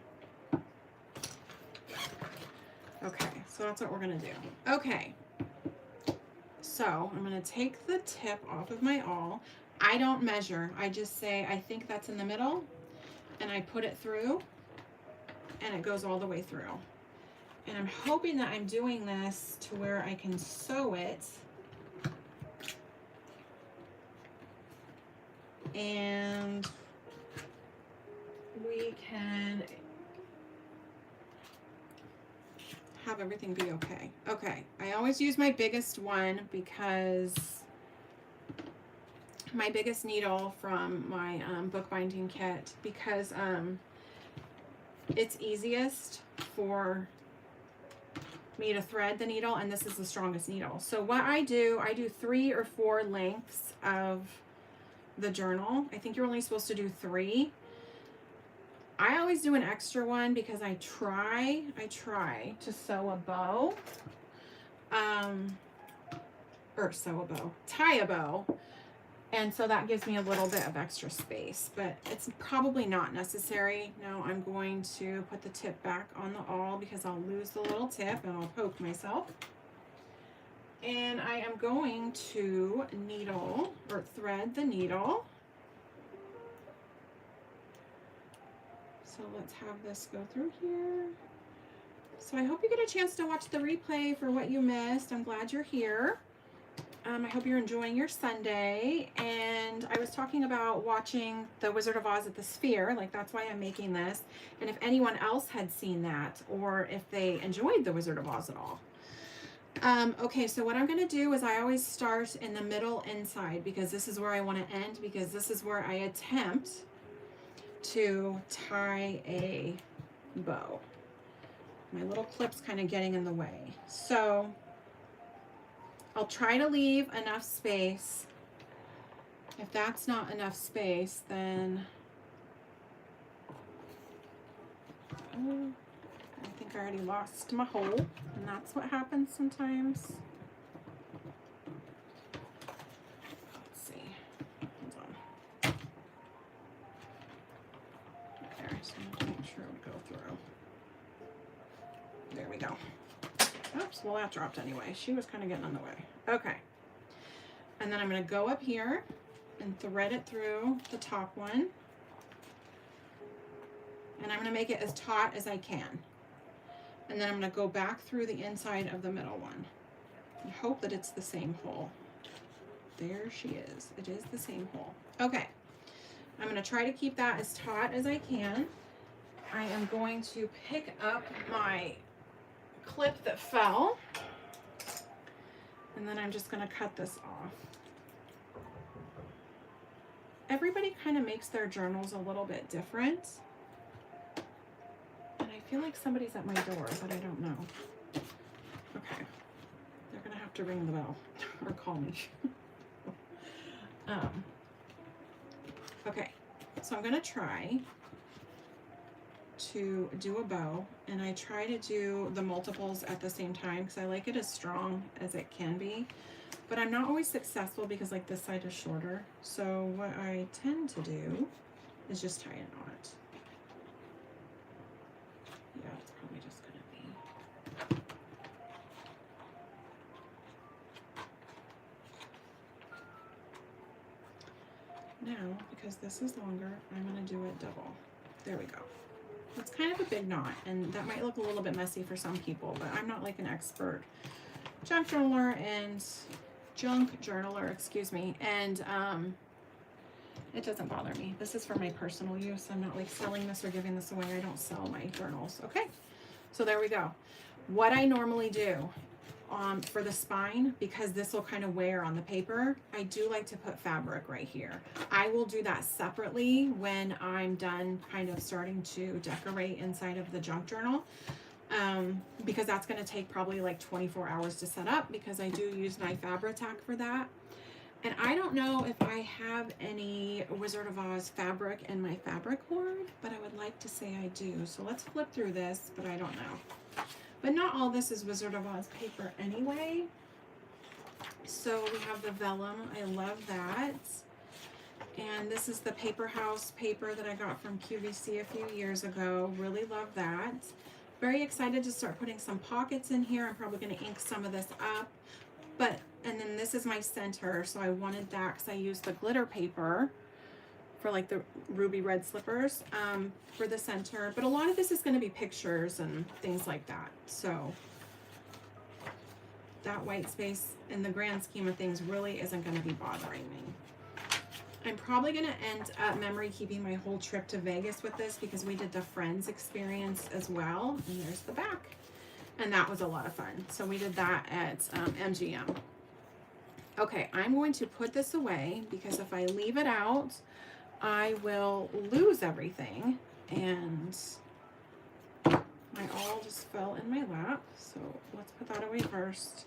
Okay, so that's what we're going to do. Okay, so I'm going to take the tip off of my awl. I don't measure. I just say, I think that's in the middle, and I put it through, and it goes all the way through. And I'm hoping that I'm doing this to where I can sew it. And we can have everything be okay. Okay, I always use my biggest one because my biggest needle from my bookbinding kit, because it's easiest for me to thread the needle, and this is the strongest needle. So what I do 3 or 4 lengths of the journal. I think you're only supposed to do 3. I always do an extra one because I try to sew a bow, tie a bow. And so that gives me a little bit of extra space, but it's probably not necessary. Now I'm going to put the tip back on the awl because I'll lose the little tip and I'll poke myself. And I am going to needle or thread the needle. So let's have this go through here. So I hope you get a chance to watch the replay for what you missed. I'm glad you're here. I hope you're enjoying your Sunday. And I was talking about watching The Wizard of Oz at the Sphere. Like, that's why I'm making this. And if anyone else had seen that, or if they enjoyed The Wizard of Oz at all. Okay, so what I'm going to do is I always start in the middle inside because this is where I want to end, because this is where I attempt to tie a bow. My little clip's kind of getting in the way. So I'll try to leave enough space. If that's not enough space, then I think I already lost my hole, and that's what happens sometimes. Let's see. Hold on. Okay, so I'm gonna make sure we go through. There we go. Oops, well that dropped anyway. She was kind of getting in the way. Okay. And then I'm going to go up here and thread it through the top one. And I'm going to make it as taut as I can. And then I'm going to go back through the inside of the middle one. I hope that it's the same hole. There she is. It is the same hole. Okay. I'm going to try to keep that as taut as I can. I am going to pick up my clip that fell, and then I'm just going to cut this off. Everybody kind of makes their journals a little bit different, and I feel like somebody's at my door, but I don't know. Okay, they're gonna have to ring the bell or call me. Okay, so I'm gonna try to do a bow, and I try to do the multiples at the same time because I like it as strong as it can be, but I'm not always successful because like this side is shorter. So what I tend to do is just tie a knot. Yeah, it's probably just gonna be. Now, because this is longer, I'm gonna do it double. There we go. It's kind of a big knot, and that might look a little bit messy for some people, but I'm not like an expert junk journaler, excuse me, and it doesn't bother me. This is for my personal use. I'm not like selling this or giving this away. I don't sell my journals. Okay, so there we go. What I normally do for the spine, because this will kind of wear on the paper, I do like to put fabric right here. I will do that separately when I'm done kind of starting to decorate inside of the junk journal, because that's going to take probably like 24 hours to set up, because I do use my Fabri-Tac for that. And I don't know if I have any Wizard of Oz fabric in my fabric hoard, but I would like to say I do. So let's flip through this, but I don't know. But not all this is Wizard of Oz paper anyway. So we have the vellum. I love that. And this is the Paper House paper that I got from QVC a few years ago. Really love that. Very excited to start putting some pockets in here. I'm probably going to ink some of this up. And then this is my center. So I wanted that because I used the glitter paper for like the ruby red slippers for the center. But a lot of this is going to be pictures and things like that. So that white space in the grand scheme of things really isn't going to be bothering me. I'm probably going to end up memory keeping my whole trip to Vegas with this, because we did the Friends experience as well. And there's the back. And that was a lot of fun. So we did that at MGM. Okay, I'm going to put this away, because if I leave it out, I will lose everything. And my all just fell in my lap. So let's put that away first.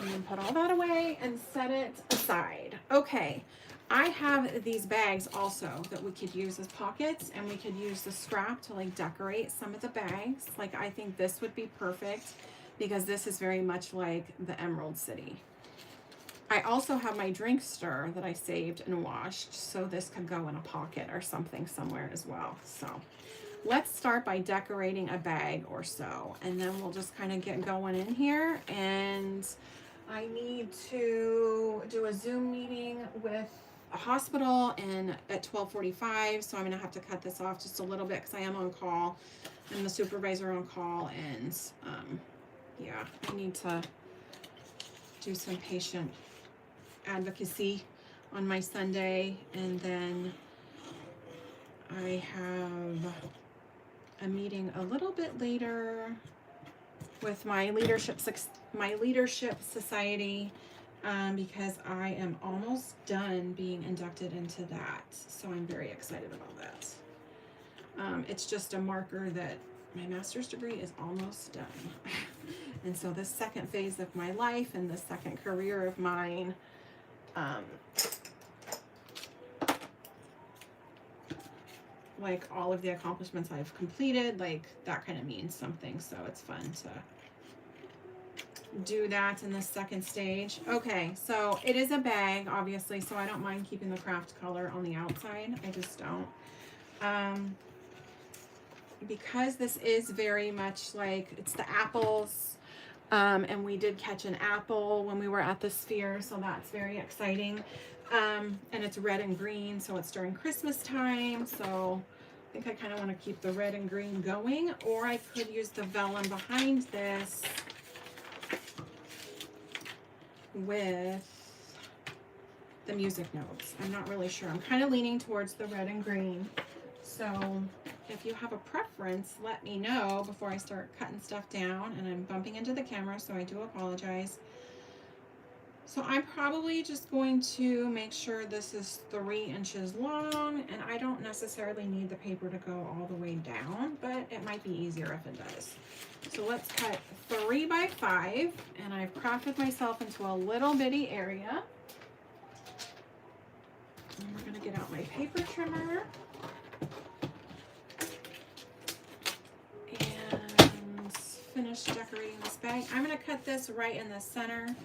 And then put all that away and set it aside. Okay, I have these bags also that we could use as pockets, and we could use the scrap to like decorate some of the bags. Like I think this would be perfect, because this is very much like the Emerald City. I also have my drink stir that I saved and washed, so this could go in a pocket or something somewhere as well. So let's start by decorating a bag or so, and then we'll just kind of get going in here. And I need to do a Zoom meeting with a hospital at 12:45, so I'm gonna have to cut this off just a little bit because I am on call. I'm the supervisor on call, and yeah, I need to do some patient advocacy on my Sunday. And then I have a meeting a little bit later with my leadership society, because I am almost done being inducted into that. So I'm very excited about that. It's just a marker that my master's degree is almost done. And so this second phase of my life and the second career of mine, like all of the accomplishments I've completed, like that kind of means something. So it's fun to do that in the second stage. Okay, so it is a bag, obviously, so I don't mind keeping the craft color on the outside. I just don't. Because this is very much like, it's the apples, and we did catch an apple when we were at the Sphere, so that's very exciting. And it's red and green, so it's during Christmas time, so I think I kind of want to keep the red and green going. Or I could use the vellum behind this with the music notes. I'm not really sure. I'm kind of leaning towards the red and green. So if you have a preference, let me know before I start cutting stuff down. And I'm bumping into the camera, so I do apologize. So I'm probably just going to make sure this is 3 inches long, and I don't necessarily need the paper to go all the way down, but it might be easier if it does. So let's cut 3 by 5, and I've crafted myself into a little bitty area. And we're gonna get out my paper trimmer. And finish decorating this bag. I'm gonna cut this right in the center.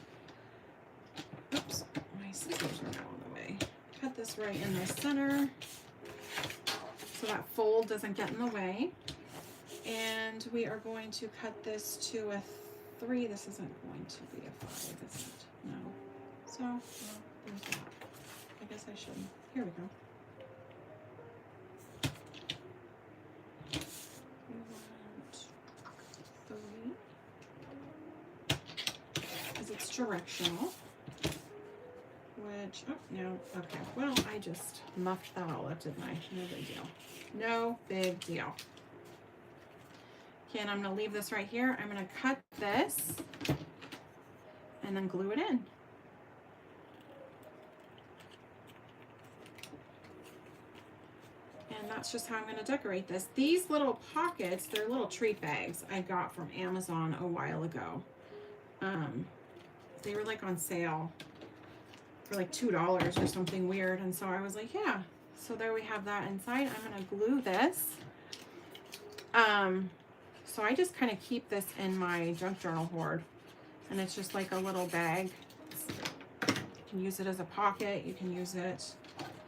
Oops, my scissors are now on the way. Cut this right in the center so that fold doesn't get in the way. And we are going to cut this to a 3. This isn't going to be a 5, is it? No. So, well, there's that. I guess I should. Here we go. because it's directional. Which, oh, no, okay. Well, I just muffed that all up, didn't I? No big deal. No big deal. Okay, and I'm going to leave this right here. I'm going to cut this and then glue it in. And that's just how I'm going to decorate this. These little pockets, they're little treat bags I got from Amazon a while ago. They were like on sale for like $2 or something weird. And so I was like, yeah. So there we have that inside. I'm going to glue this. So I just kind of keep this in my junk journal hoard. And it's just like a little bag. You can use it as a pocket. You can use it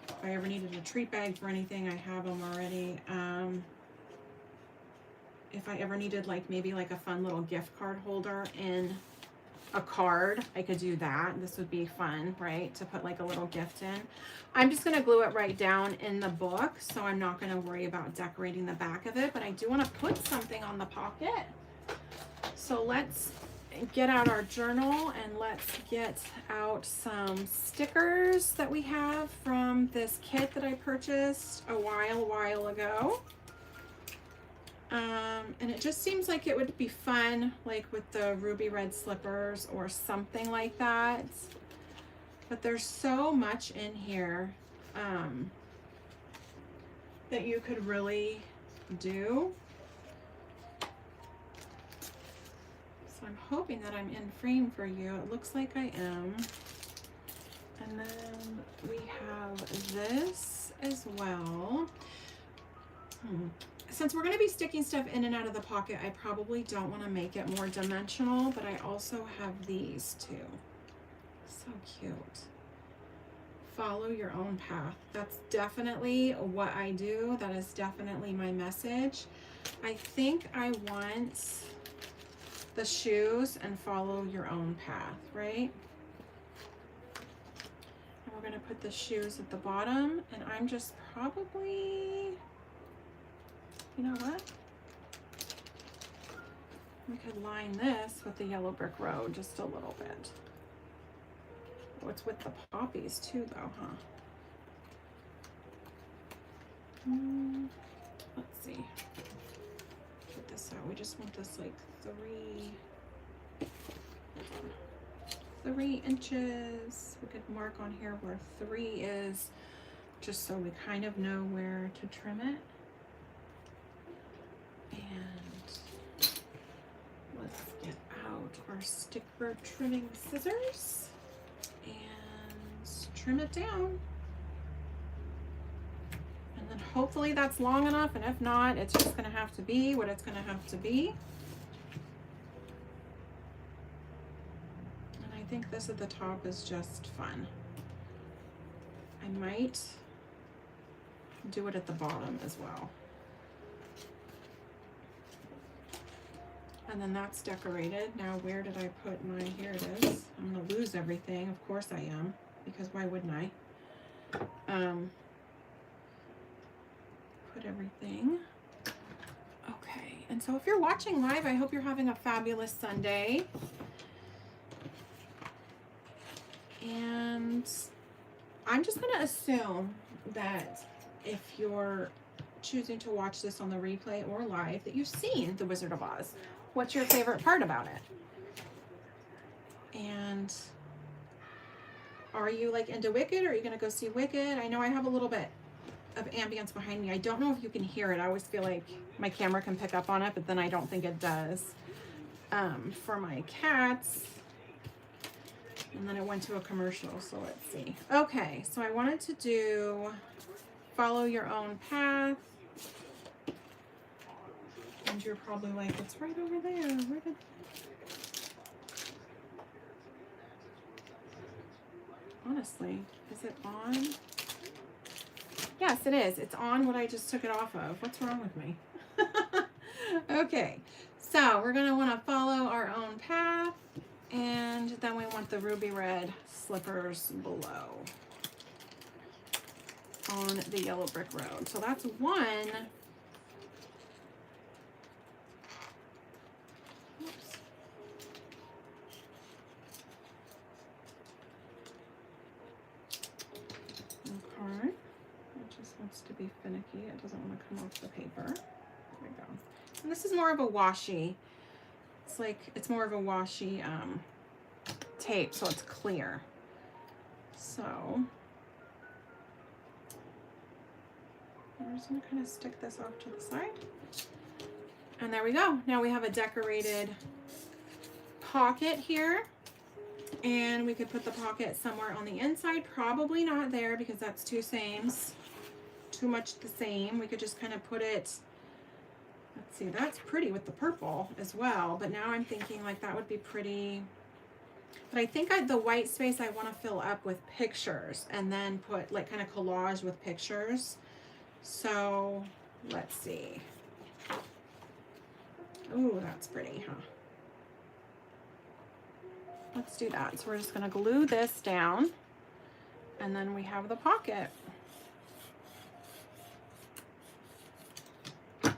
if I ever needed a treat bag for anything. I have them already. If I ever needed like maybe like a fun little gift card holder in a card, I could do that. This would be fun, right? To put like a little gift in. I'm just going to glue it right down in the book, so I'm not going to worry about decorating the back of it, but I do want to put something on the pocket. So let's get out our journal and let's get out some stickers that we have from this kit that I purchased a while ago. And it just seems like it would be fun, like with the ruby red slippers or something like that. But there's so much in here that you could really do. So I'm hoping that I'm in frame for you. It looks like I am. And then we have this as well. Since we're going to be sticking stuff in and out of the pocket, I probably don't want to make it more dimensional, but I also have these too. So cute. Follow your own path. That's definitely what I do. That is definitely my message. I think I want the shoes and follow your own path, right? And we're going to put the shoes at the bottom, and I'm just probably... You know what? We could line this with the yellow brick road just a little bit. Oh, it's with the poppies too though, huh? Let's see. Get this out. We just want this like 3 inches. We could mark on here where 3 is, just so we kind of know where to trim it. And let's get out our sticker trimming scissors and trim it down. And then hopefully that's long enough, and if not, it's just going to have to be what it's going to have to be. And I think this at the top is just fun. I might do it at the bottom as well. And then that's decorated. Now where did I put my, here it is. I'm gonna lose everything. Of course I am, because why wouldn't I? Put everything. Okay, and so if you're watching live, I hope you're having a fabulous Sunday. And I'm just gonna assume that if you're choosing to watch this on the replay or live, that you've seen The Wizard of Oz. What's your favorite part about it? And are you like into Wicked? Or are you gonna go see Wicked? I know I have a little bit of ambience behind me. I don't know if you can hear it. I always feel like my camera can pick up on it, but then I don't think it does. For my cats. And then it went to a commercial, so let's see. Okay, so I wanted to do follow your own path. And you're probably like, it's right over there. Where did... Honestly, is it on? Yes, it is. It's on what I just took it off of. What's wrong with me? Okay, so we're going to want to follow our own path. And then we want the ruby red slippers below on the yellow brick road. So that's one. Oops. wants to be finicky. It doesn't want to come off the paper. There we go. And this is more of a washi. It's like, it's more of a washi tape, so it's clear. So I'm just gonna kind of stick this off to the side. And there we go. Now we have a decorated pocket here. And we could put the pocket somewhere on the inside. Probably not there because that's two sames. Too much the same. We could just kind of put it, let's see, that's pretty with the purple as well. But now I'm thinking like that would be pretty. But I think the white space I want to fill up with pictures and then put like kind of collage with pictures. So let's see. Ooh, that's pretty, huh? Let's do that. So we're just going to glue this down and then we have the pocket. I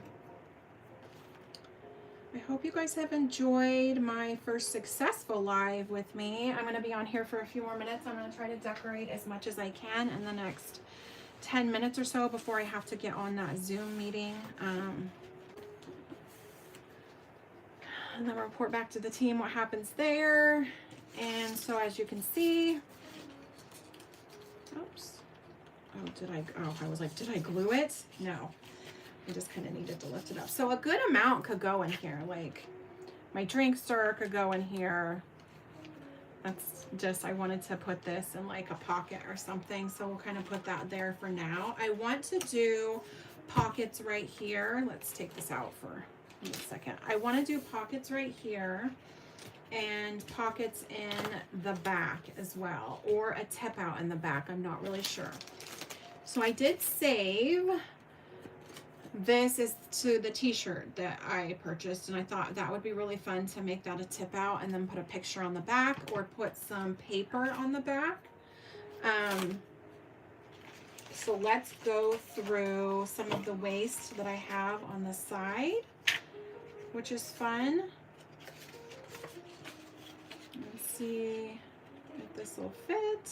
hope you guys have enjoyed my first successful live with me. I'm going to be on here for a few more minutes. I'm going to try to decorate as much as I can in the next 10 minutes or so before I have to get on that Zoom meeting. And then report back to the team what happens there. And so as you can see, oops. I was like, did I glue it? No, I just kind of needed to lift it up. So a good amount could go in here. Like my drink stirrer could go in here. That's just, I wanted to put this in like a pocket or something. So we'll kind of put that there for now. I want to do pockets right here. Let's take this out for a second. I want to do pockets right here and pockets in the back as well, or a tip out in the back. I'm not really sure. So I did save. This is to the t-shirt that I purchased, and I thought that would be really fun to make that a tip out and then put a picture on the back or put some paper on the back. So let's go through some of the waste that I have on the side, which is fun. Let's see if this will fit,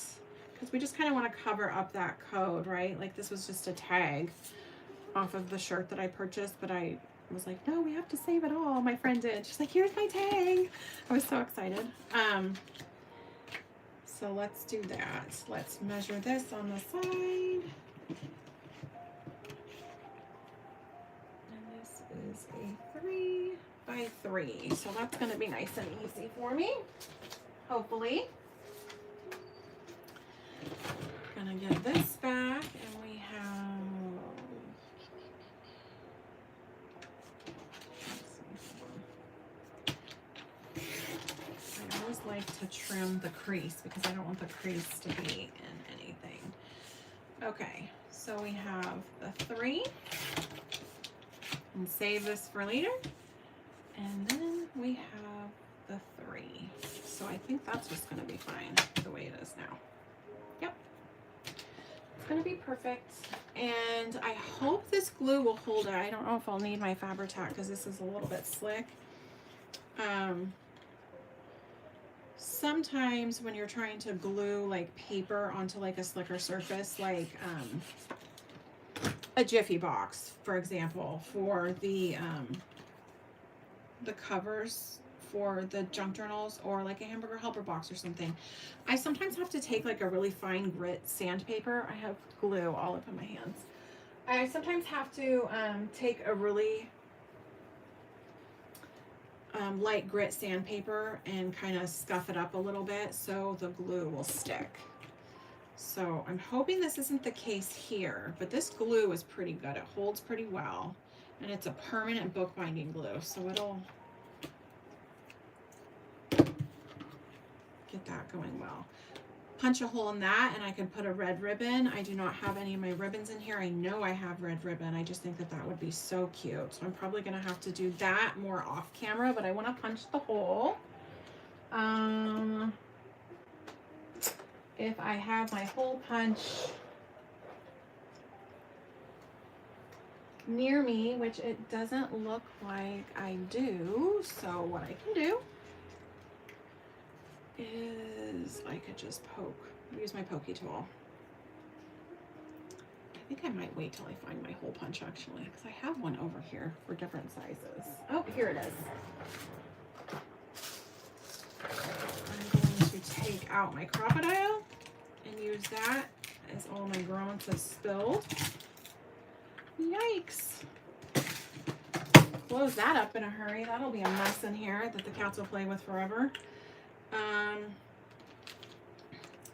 because we just kind of want to cover up that code, right? Like this was just a tag off of the shirt that I purchased, but I was like, no, we have to save it all. My friend did. She's like, here's my tag. I was so excited. So let's do that. Let's measure this on the side. And this is a 3 by 3. So that's going to be nice and easy for me, hopefully. Gonna get this back, and we have, I always like to trim the crease because I don't want the crease to be in anything. Okay, so we have the 3, and save this for later. And then we have the 3. So I think that's just gonna be fine the way it is now. Yep. It's gonna be perfect. And I hope this glue will hold it. I don't know if I'll need my Fabri-Tac because this is a little bit slick. Sometimes when you're trying to glue like paper onto like a slicker surface, like a Jiffy box, for example, for the covers for the junk journals, or like a Hamburger Helper box or something, I sometimes have to take like a really fine grit sandpaper. I have glue all up in my hands. I sometimes have to take a really light grit sandpaper and kind of scuff it up a little bit so the glue will stick. So I'm hoping this isn't the case here, but this glue is pretty good. It holds pretty well, and it's a permanent bookbinding glue, so it'll get that going well. Punch a hole in that, and I can put a red ribbon. I do not have any of my ribbons in here. I know I have red ribbon. I just think that that would be so cute. So I'm probably going to have to do that more off camera, but I want to punch the hole. If I have my hole punch near me, which it doesn't look like I do, so what I can do is I could just use my pokey tool. think I might wait till I find my hole punch actually, because I have one over here for different sizes. Oh, here it is. I'm going to take out my crocodile and use that as all my grommets have spilled. Yikes. Close that up in a hurry. That'll be a mess in here that the cats will play with forever.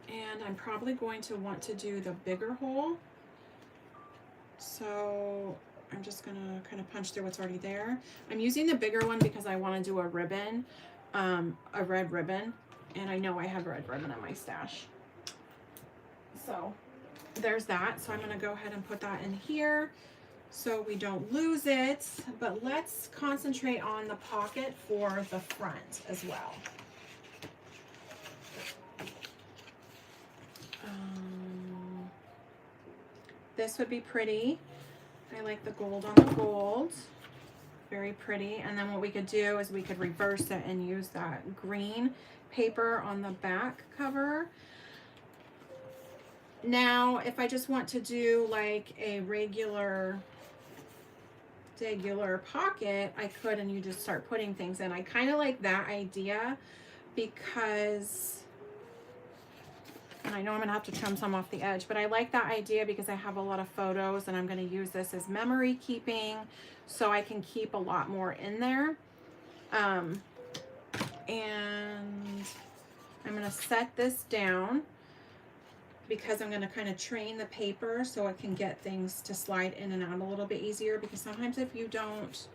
And I'm probably going to want to do the bigger hole. So I'm just gonna kind of punch through what's already there. I'm using the bigger one because I want to do a ribbon, a red ribbon. And I know I have red ribbon in my stash. So there's that. So I'm gonna go ahead and put that in here so we don't lose it. But let's concentrate on the pocket for the front as well. This would be pretty. I like the gold on the gold. Very pretty. And then what we could do is we could reverse it and use that green paper on the back cover. Now, if I just want to do like a regular pocket, I could, and you just start putting things in. I kind of like that idea because, and I know I'm gonna have to trim some off the edge, but I like that idea because I have a lot of photos and I'm gonna use this as memory keeping, so I can keep a lot more in there. And I'm gonna set this down because I'm gonna kind of train the paper so it can get things to slide in and out a little bit easier, because sometimes if you don't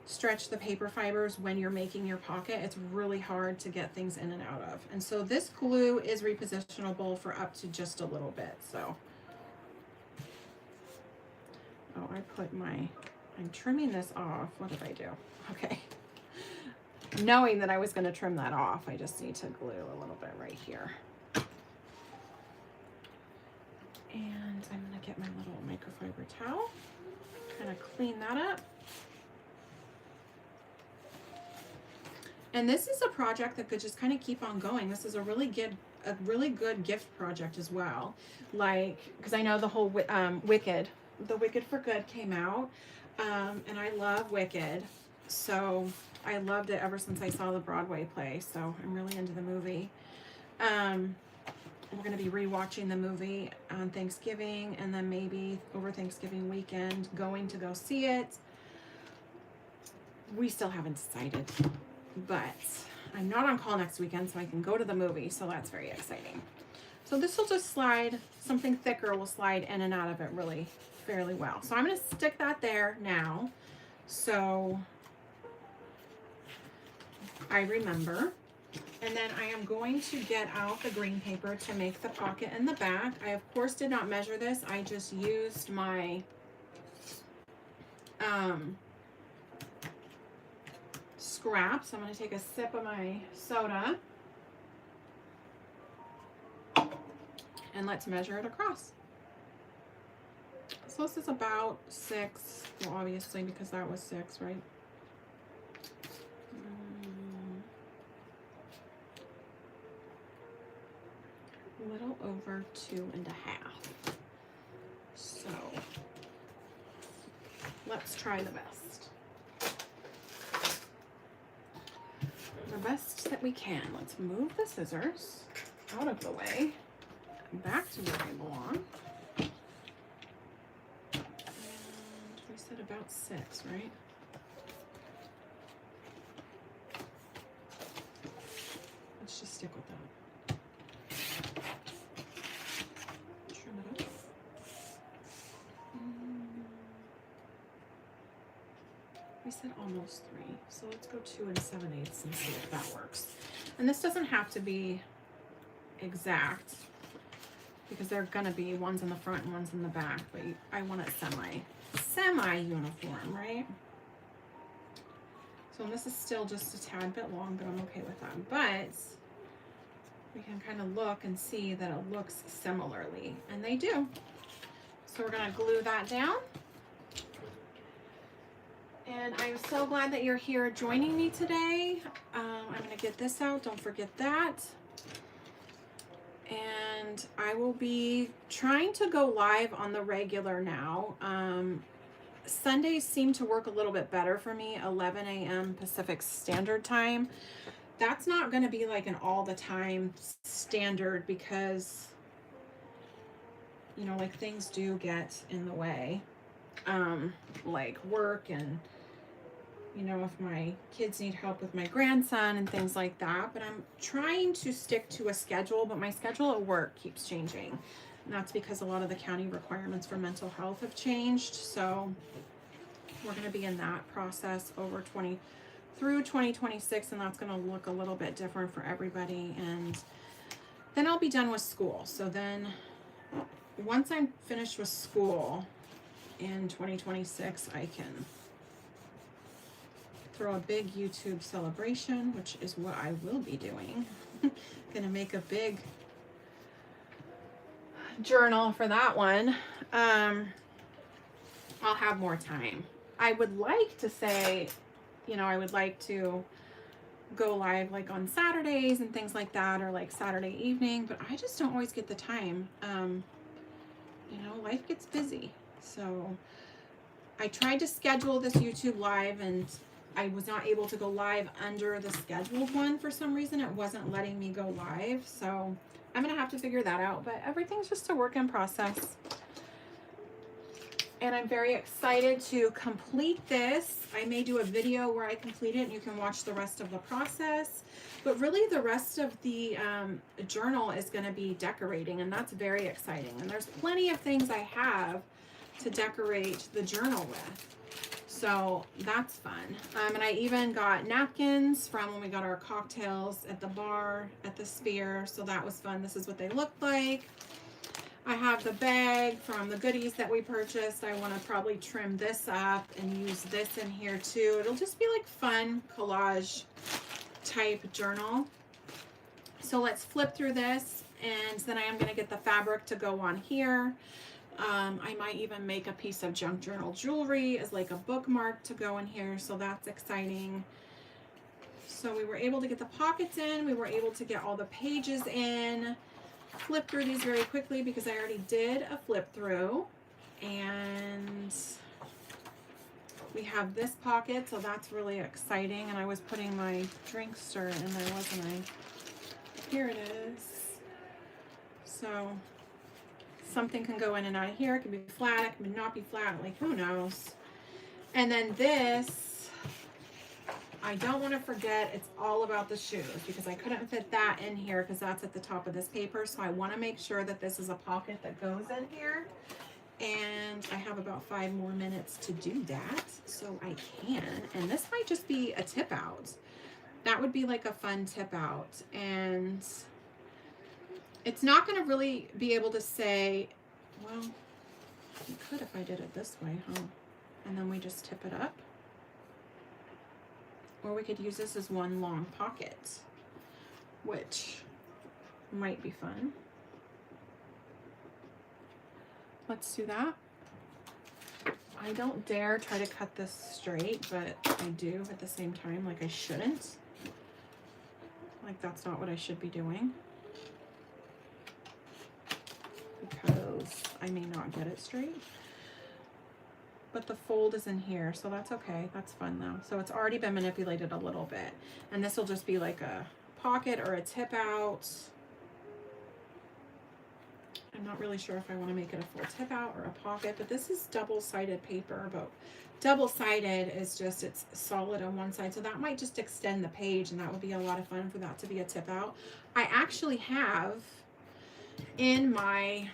stretch the paper fibers when you're making your pocket, it's really hard to get things in and out of. And so this glue is repositionable for up to just a little bit. So, oh, I'm trimming this off. What did I do? Okay. Knowing that I was going to trim that off, I just need to glue a little bit right here. And I'm going to get my little microfiber towel, kind of clean that up. And this is a project that could just kind of keep on going. This is a really good gift project as well. Like, because I know the whole Wicked for Good came out, and I love Wicked. So I loved it ever since I saw the Broadway play. So I'm really into the movie. We're going to be rewatching the movie on Thanksgiving, and then maybe over Thanksgiving weekend going to go see it. We still haven't decided. But I'm not on call next weekend, so I can go to the movie, so that's very exciting. So this will just slide, something thicker will slide in and out of it really fairly well. So I'm going to stick that there now, so I remember. And then I am going to get out the green paper to make the pocket in the back. I of course did not measure this. I just used my scraps. I'm going to take a sip of my soda and let's measure it across. So this is about 6, well obviously because that was 6, right? A little over 2.5. So let's try the best. The best that we can. Let's move the scissors out of the way and back to where they belong. And we said about 6, right? Let's just stick with that. Trim it up. We said almost 3, so let's go 2 7/8 and see if that works. And this doesn't have to be exact because they're gonna be ones in the front and ones in the back, but I want it semi uniform, right? So this is still just a tad bit long, but I'm okay with that. But we can kind of look and see that it looks similarly, and they do. So we're gonna glue that down. And I'm so glad that you're here joining me today. I'm going to get this out. Don't forget that. And I will be trying to go live on the regular now. Sundays seem to work a little bit better for me, 11 a.m. Pacific Standard Time. That's not going to be like an all the time standard because, you know, like things do get in the way, like work and, you know, if my kids need help with my grandson and things like that. But I'm trying to stick to a schedule, but my schedule at work keeps changing. And that's because a lot of the county requirements for mental health have changed. So we're going to be in that process through 2026, and that's going to look a little bit different for everybody. And then I'll be done with school. So then once I'm finished with school in 2026, I can throw a big YouTube celebration, which is what I will be doing. Gonna make a big journal for that one. I'll have more time. I would like to say, you know, I would like to go live like on Saturdays and things like that, or like Saturday evening, but I just don't always get the time. You know, life gets busy. So I tried to schedule this YouTube live and I was not able to go live under the scheduled one for some reason. It wasn't letting me go live. So I'm going to have to figure that out, but everything's just a work in process. And I'm very excited to complete this. I may do a video where I complete it and you can watch the rest of the process. But really the rest of the journal is going to be decorating, and that's very exciting. And there's plenty of things I have to decorate the journal with. So that's fun. And I even got napkins from when we got our cocktails at the bar at the Sphere. So that was fun. This is what they look like. I have the bag from the goodies that we purchased. I want to probably trim this up and use this in here too. It'll just be like fun collage type journal. So let's flip through this, and then I am going to get the fabric to go on here. I might even make a piece of junk journal jewelry as like a bookmark to go in here. So that's exciting. So we were able to get the pockets in. We were able to get all the pages in. Flip through these very quickly because I already did a flip through. And we have this pocket, so that's really exciting. And I was putting my drink stir in there, wasn't I? Here it is. So something can go in and out of here. It can be flat, it can not be flat, like who knows. And then this, I don't want to forget, it's all about the shoes because I couldn't fit that in here because that's at the top of this paper. So I want to make sure that this is a pocket that goes in here. And I have about 5 more minutes to do that, so I can. And this might just be a tip out. That would be like a fun tip out. And it's not going to really be able to say, well, you could if I did it this way, huh? And then we just tip it up. Or we could use this as one long pocket, which might be fun. Let's do that. I don't dare try to cut this straight, but I do at the same time, like I shouldn't. Like that's not what I should be doing. Because I may not get it straight. But the fold is in here, so that's okay. That's fun though. So it's already been manipulated a little bit. And this will just be like a pocket or a tip out. I'm not really sure if I want to make it a full tip out or a pocket, but this is double-sided paper. But double-sided is just, it's solid on one side. So that might just extend the page, and that would be a lot of fun for that to be a tip out. I actually have in my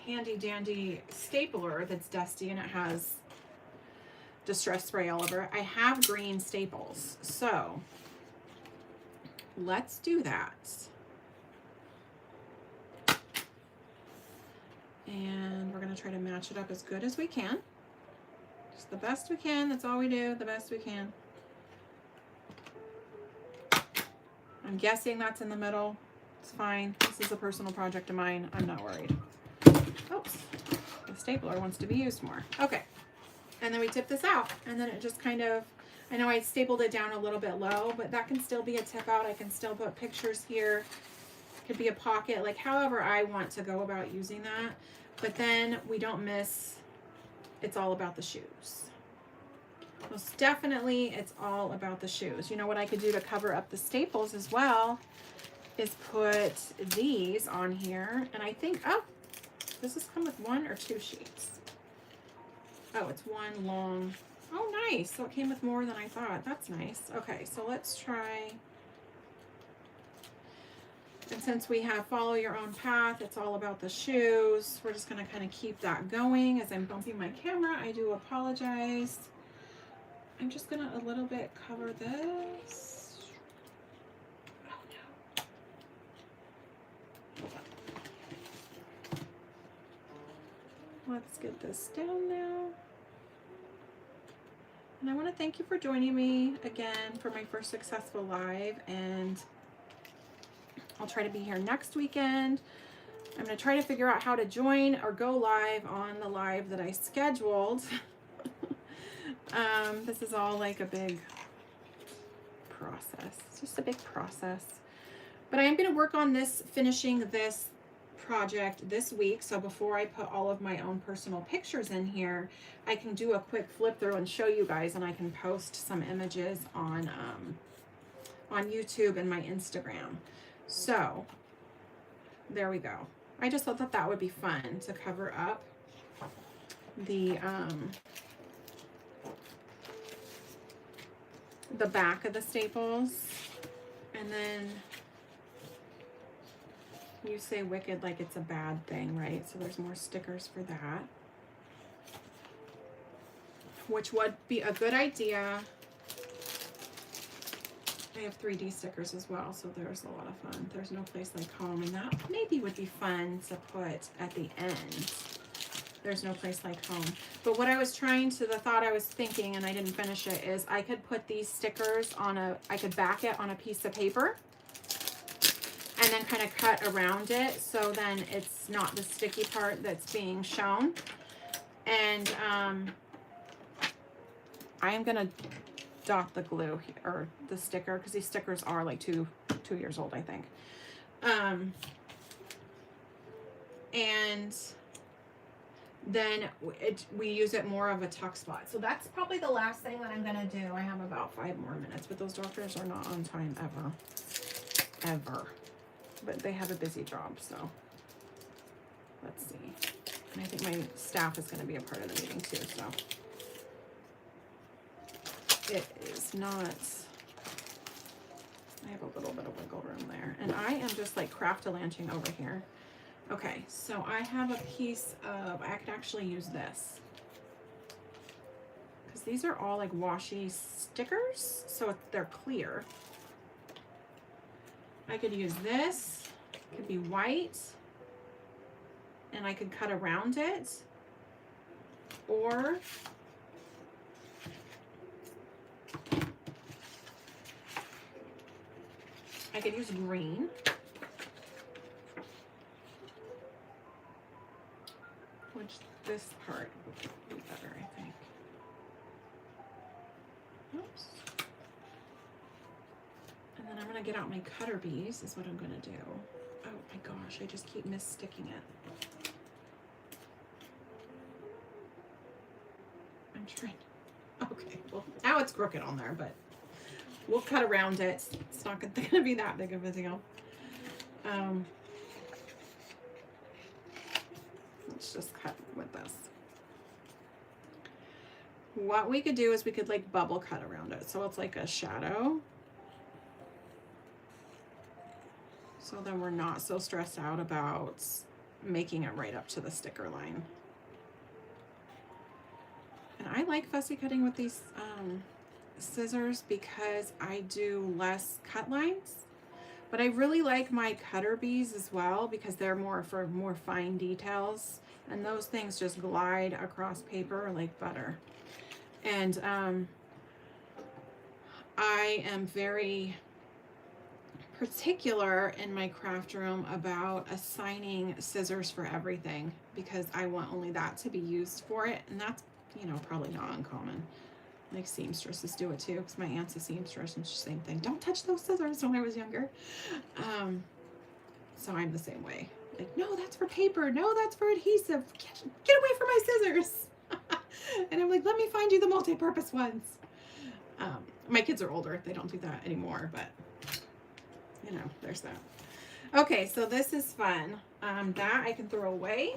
handy dandy stapler that's dusty and it has distress spray all over it. I have green staples. So let's do that. And we're going to try to match it up as good as we can. Just the best we can. That's all we do. The best we can. I'm guessing that's in the middle. It's fine. This is a personal project of mine. I'm not worried. Oops. The stapler wants to be used more. Okay. And then we tip this out. And then it just kind of, I know I stapled it down a little bit low, but that can still be a tip out. I can still put pictures here. Could be a pocket, like however I want to go about using that. But then we don't miss, it's all about the shoes. Most definitely, it's all about the shoes. You know what I could do to cover up the staples as well is put these on here. And I think, oh, does this come with 1 or 2 sheets? Oh, it's one long. Oh, nice. So it came with more than I thought. That's nice. Okay, so let's try. And since we have follow your own path, it's all about the shoes. We're just going to kind of keep that going. As I'm bumping my camera, I do apologize. I'm just going to a little bit cover this. Oh, no. Hold on. Let's get this down now. And I want to thank you for joining me again for my first successful live, and I'll try to be here next weekend. I'm going to try to figure out how to join or go live on the live that I scheduled. This is all like a big process. It's just a big process. But I am going to work on this, finishing this project this week. So before I put all of my own personal pictures in here, I can do a quick flip through and show you guys, and I can post some images on YouTube and my Instagram. So there we go. I just thought that that would be fun to cover up the back of the staples. And then you say wicked like it's a bad thing, right? So there's more stickers for that, which would be a good idea. I have 3D stickers as well, so there's a lot of fun. There's no place like home, and that maybe would be fun to put at the end. There's no place like home. But what I was trying to, the thought I was thinking, and I didn't finish it, is I could put these stickers on a, I could back it on a piece of paper and then kind of cut around it, so then it's not the sticky part that's being shown. And I am gonna dot the glue here, or the sticker, because these stickers are like two years old, I think. And then we use it more of a tuck spot. So that's probably the last thing that I'm gonna do. I have about 5 more minutes, but those doctors are not on time ever. But they have a busy job, so let's see. And I think my staff is gonna be a part of the meeting too, so. It is not, I have a little bit of wiggle room there. And I am just like craft-a-lanching over here. Okay, so I have a piece of, I could actually use this, because these are all like washi stickers, so they're clear. I could use this, it could be white, and I could cut around it, or I could use green. Which this part would be better, I think. Oops. And then I'm gonna get out my cutter bees is what I'm gonna do. Oh my gosh, I just keep missticking it. I'm trying. Okay, well now it's crooked on there, but we'll cut around it. It's not gonna be that big of a deal. Let's just cut with this. What we could do is we could like bubble cut around it, so it's like a shadow. So then we're not so stressed out about making it right up to the sticker line. And I like fussy cutting with these scissors because I do less cut lines, but I really like my cutter bees as well because they're more for more fine details, and those things just glide across paper like butter. And I am very particular in my craft room about assigning scissors for everything because I want only that to be used for it, and that's, you know, probably not uncommon. Like seamstresses do it too, because my aunt's a seamstress and she's the same thing. Don't touch those scissors when I was younger. So I'm the same way. Like, no, that's for paper. No, that's for adhesive. Get away from my scissors. And I'm like, let me find you the multi-purpose ones. My kids are older. They don't do that anymore, but you know, there's that. Okay, so this is fun. That I can throw away.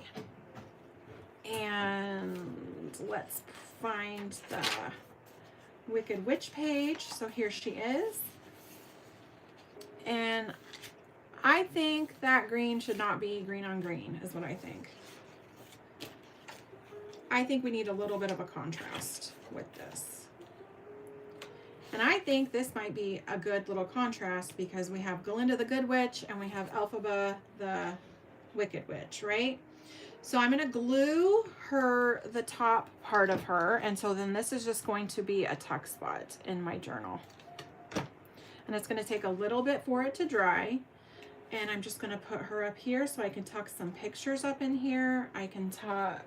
And let's find the Wicked Witch page. So here she is. And I think that green should not be green on green, is what I think. I think we need a little bit of a contrast with this. And I think this might be a good little contrast because we have Galinda the Good Witch and we have Elphaba the Wicked Witch, right? So I'm going to glue the top part of her. And so then this is just going to be a tuck spot in my journal. And it's going to take a little bit for it to dry. And I'm just going to put her up here so I can tuck some pictures up in here. I can tuck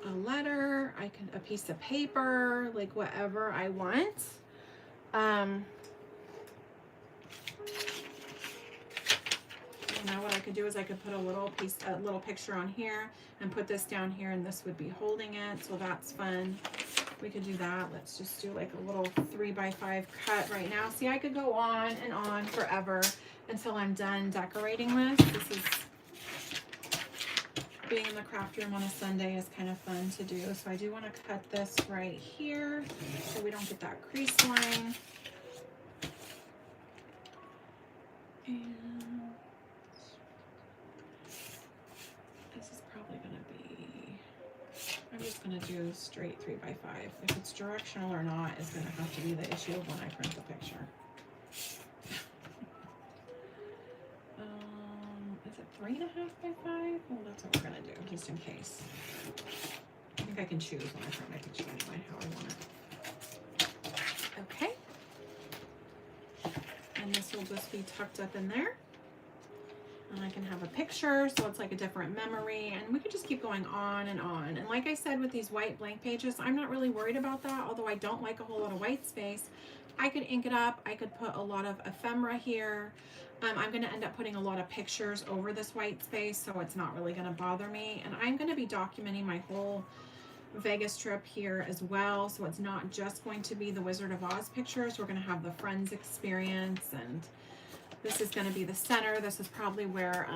a letter, a piece of paper, like whatever I want. Now what I could do is I could put a little picture on here and put this down here, and this would be holding it. So that's fun. We could do that. Let's just do like a little 3x5 cut right now. See, I could go on and on forever until I'm done decorating this. This is being in the craft room on a Sunday is kind of fun to do. So I do want to cut this right here so we don't get that crease line. And this is probably going to be, I'm just going to do straight 3x5. If it's directional or not is going to have to be the issue of when I print the picture. Is it 3.5x5? Well, that's what we're going to do, just in case. I think I can choose when I print my picture anyway, how I want it. Okay. And this will just be tucked up in there. And I can have a picture, so it's like a different memory, and we could just keep going on and on. And like I said, with these white blank pages, I'm not really worried about that, although I don't like a whole lot of white space. I could ink it up. I could put a lot of ephemera here. I'm going to end up putting a lot of pictures over this white space, so it's not really going to bother me. And I'm going to be documenting my whole Vegas trip here as well, so it's not just going to be the Wizard of Oz pictures. We're going to have the Friends experience, and this is going to be the center. This is probably where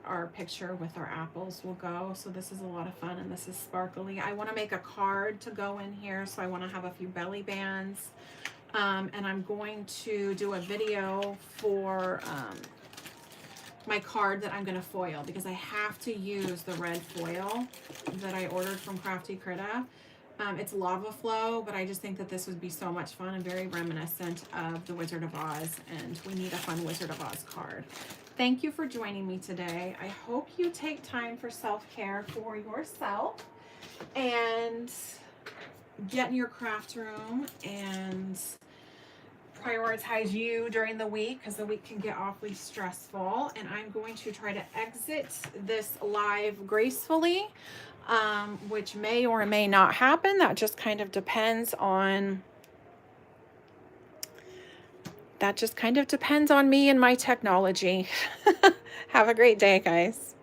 our picture with our apples will go. So this is a lot of fun, and this is sparkly. I want to make a card to go in here, so I want to have a few belly bands. And I'm going to do a video for my card that I'm going to foil, because I have to use the red foil that I ordered from Crafty Critta. It's lava flow, but I just think that this would be so much fun and very reminiscent of the Wizard of Oz, and we need a fun Wizard of Oz card. Thank you for joining me today. I hope you take time for self-care for yourself and get in your craft room and prioritize you during the week, because the week can get awfully stressful. And I'm going to try to exit this live gracefully, which may or may not happen. That just kind of depends on me and my technology. Have a great day, guys.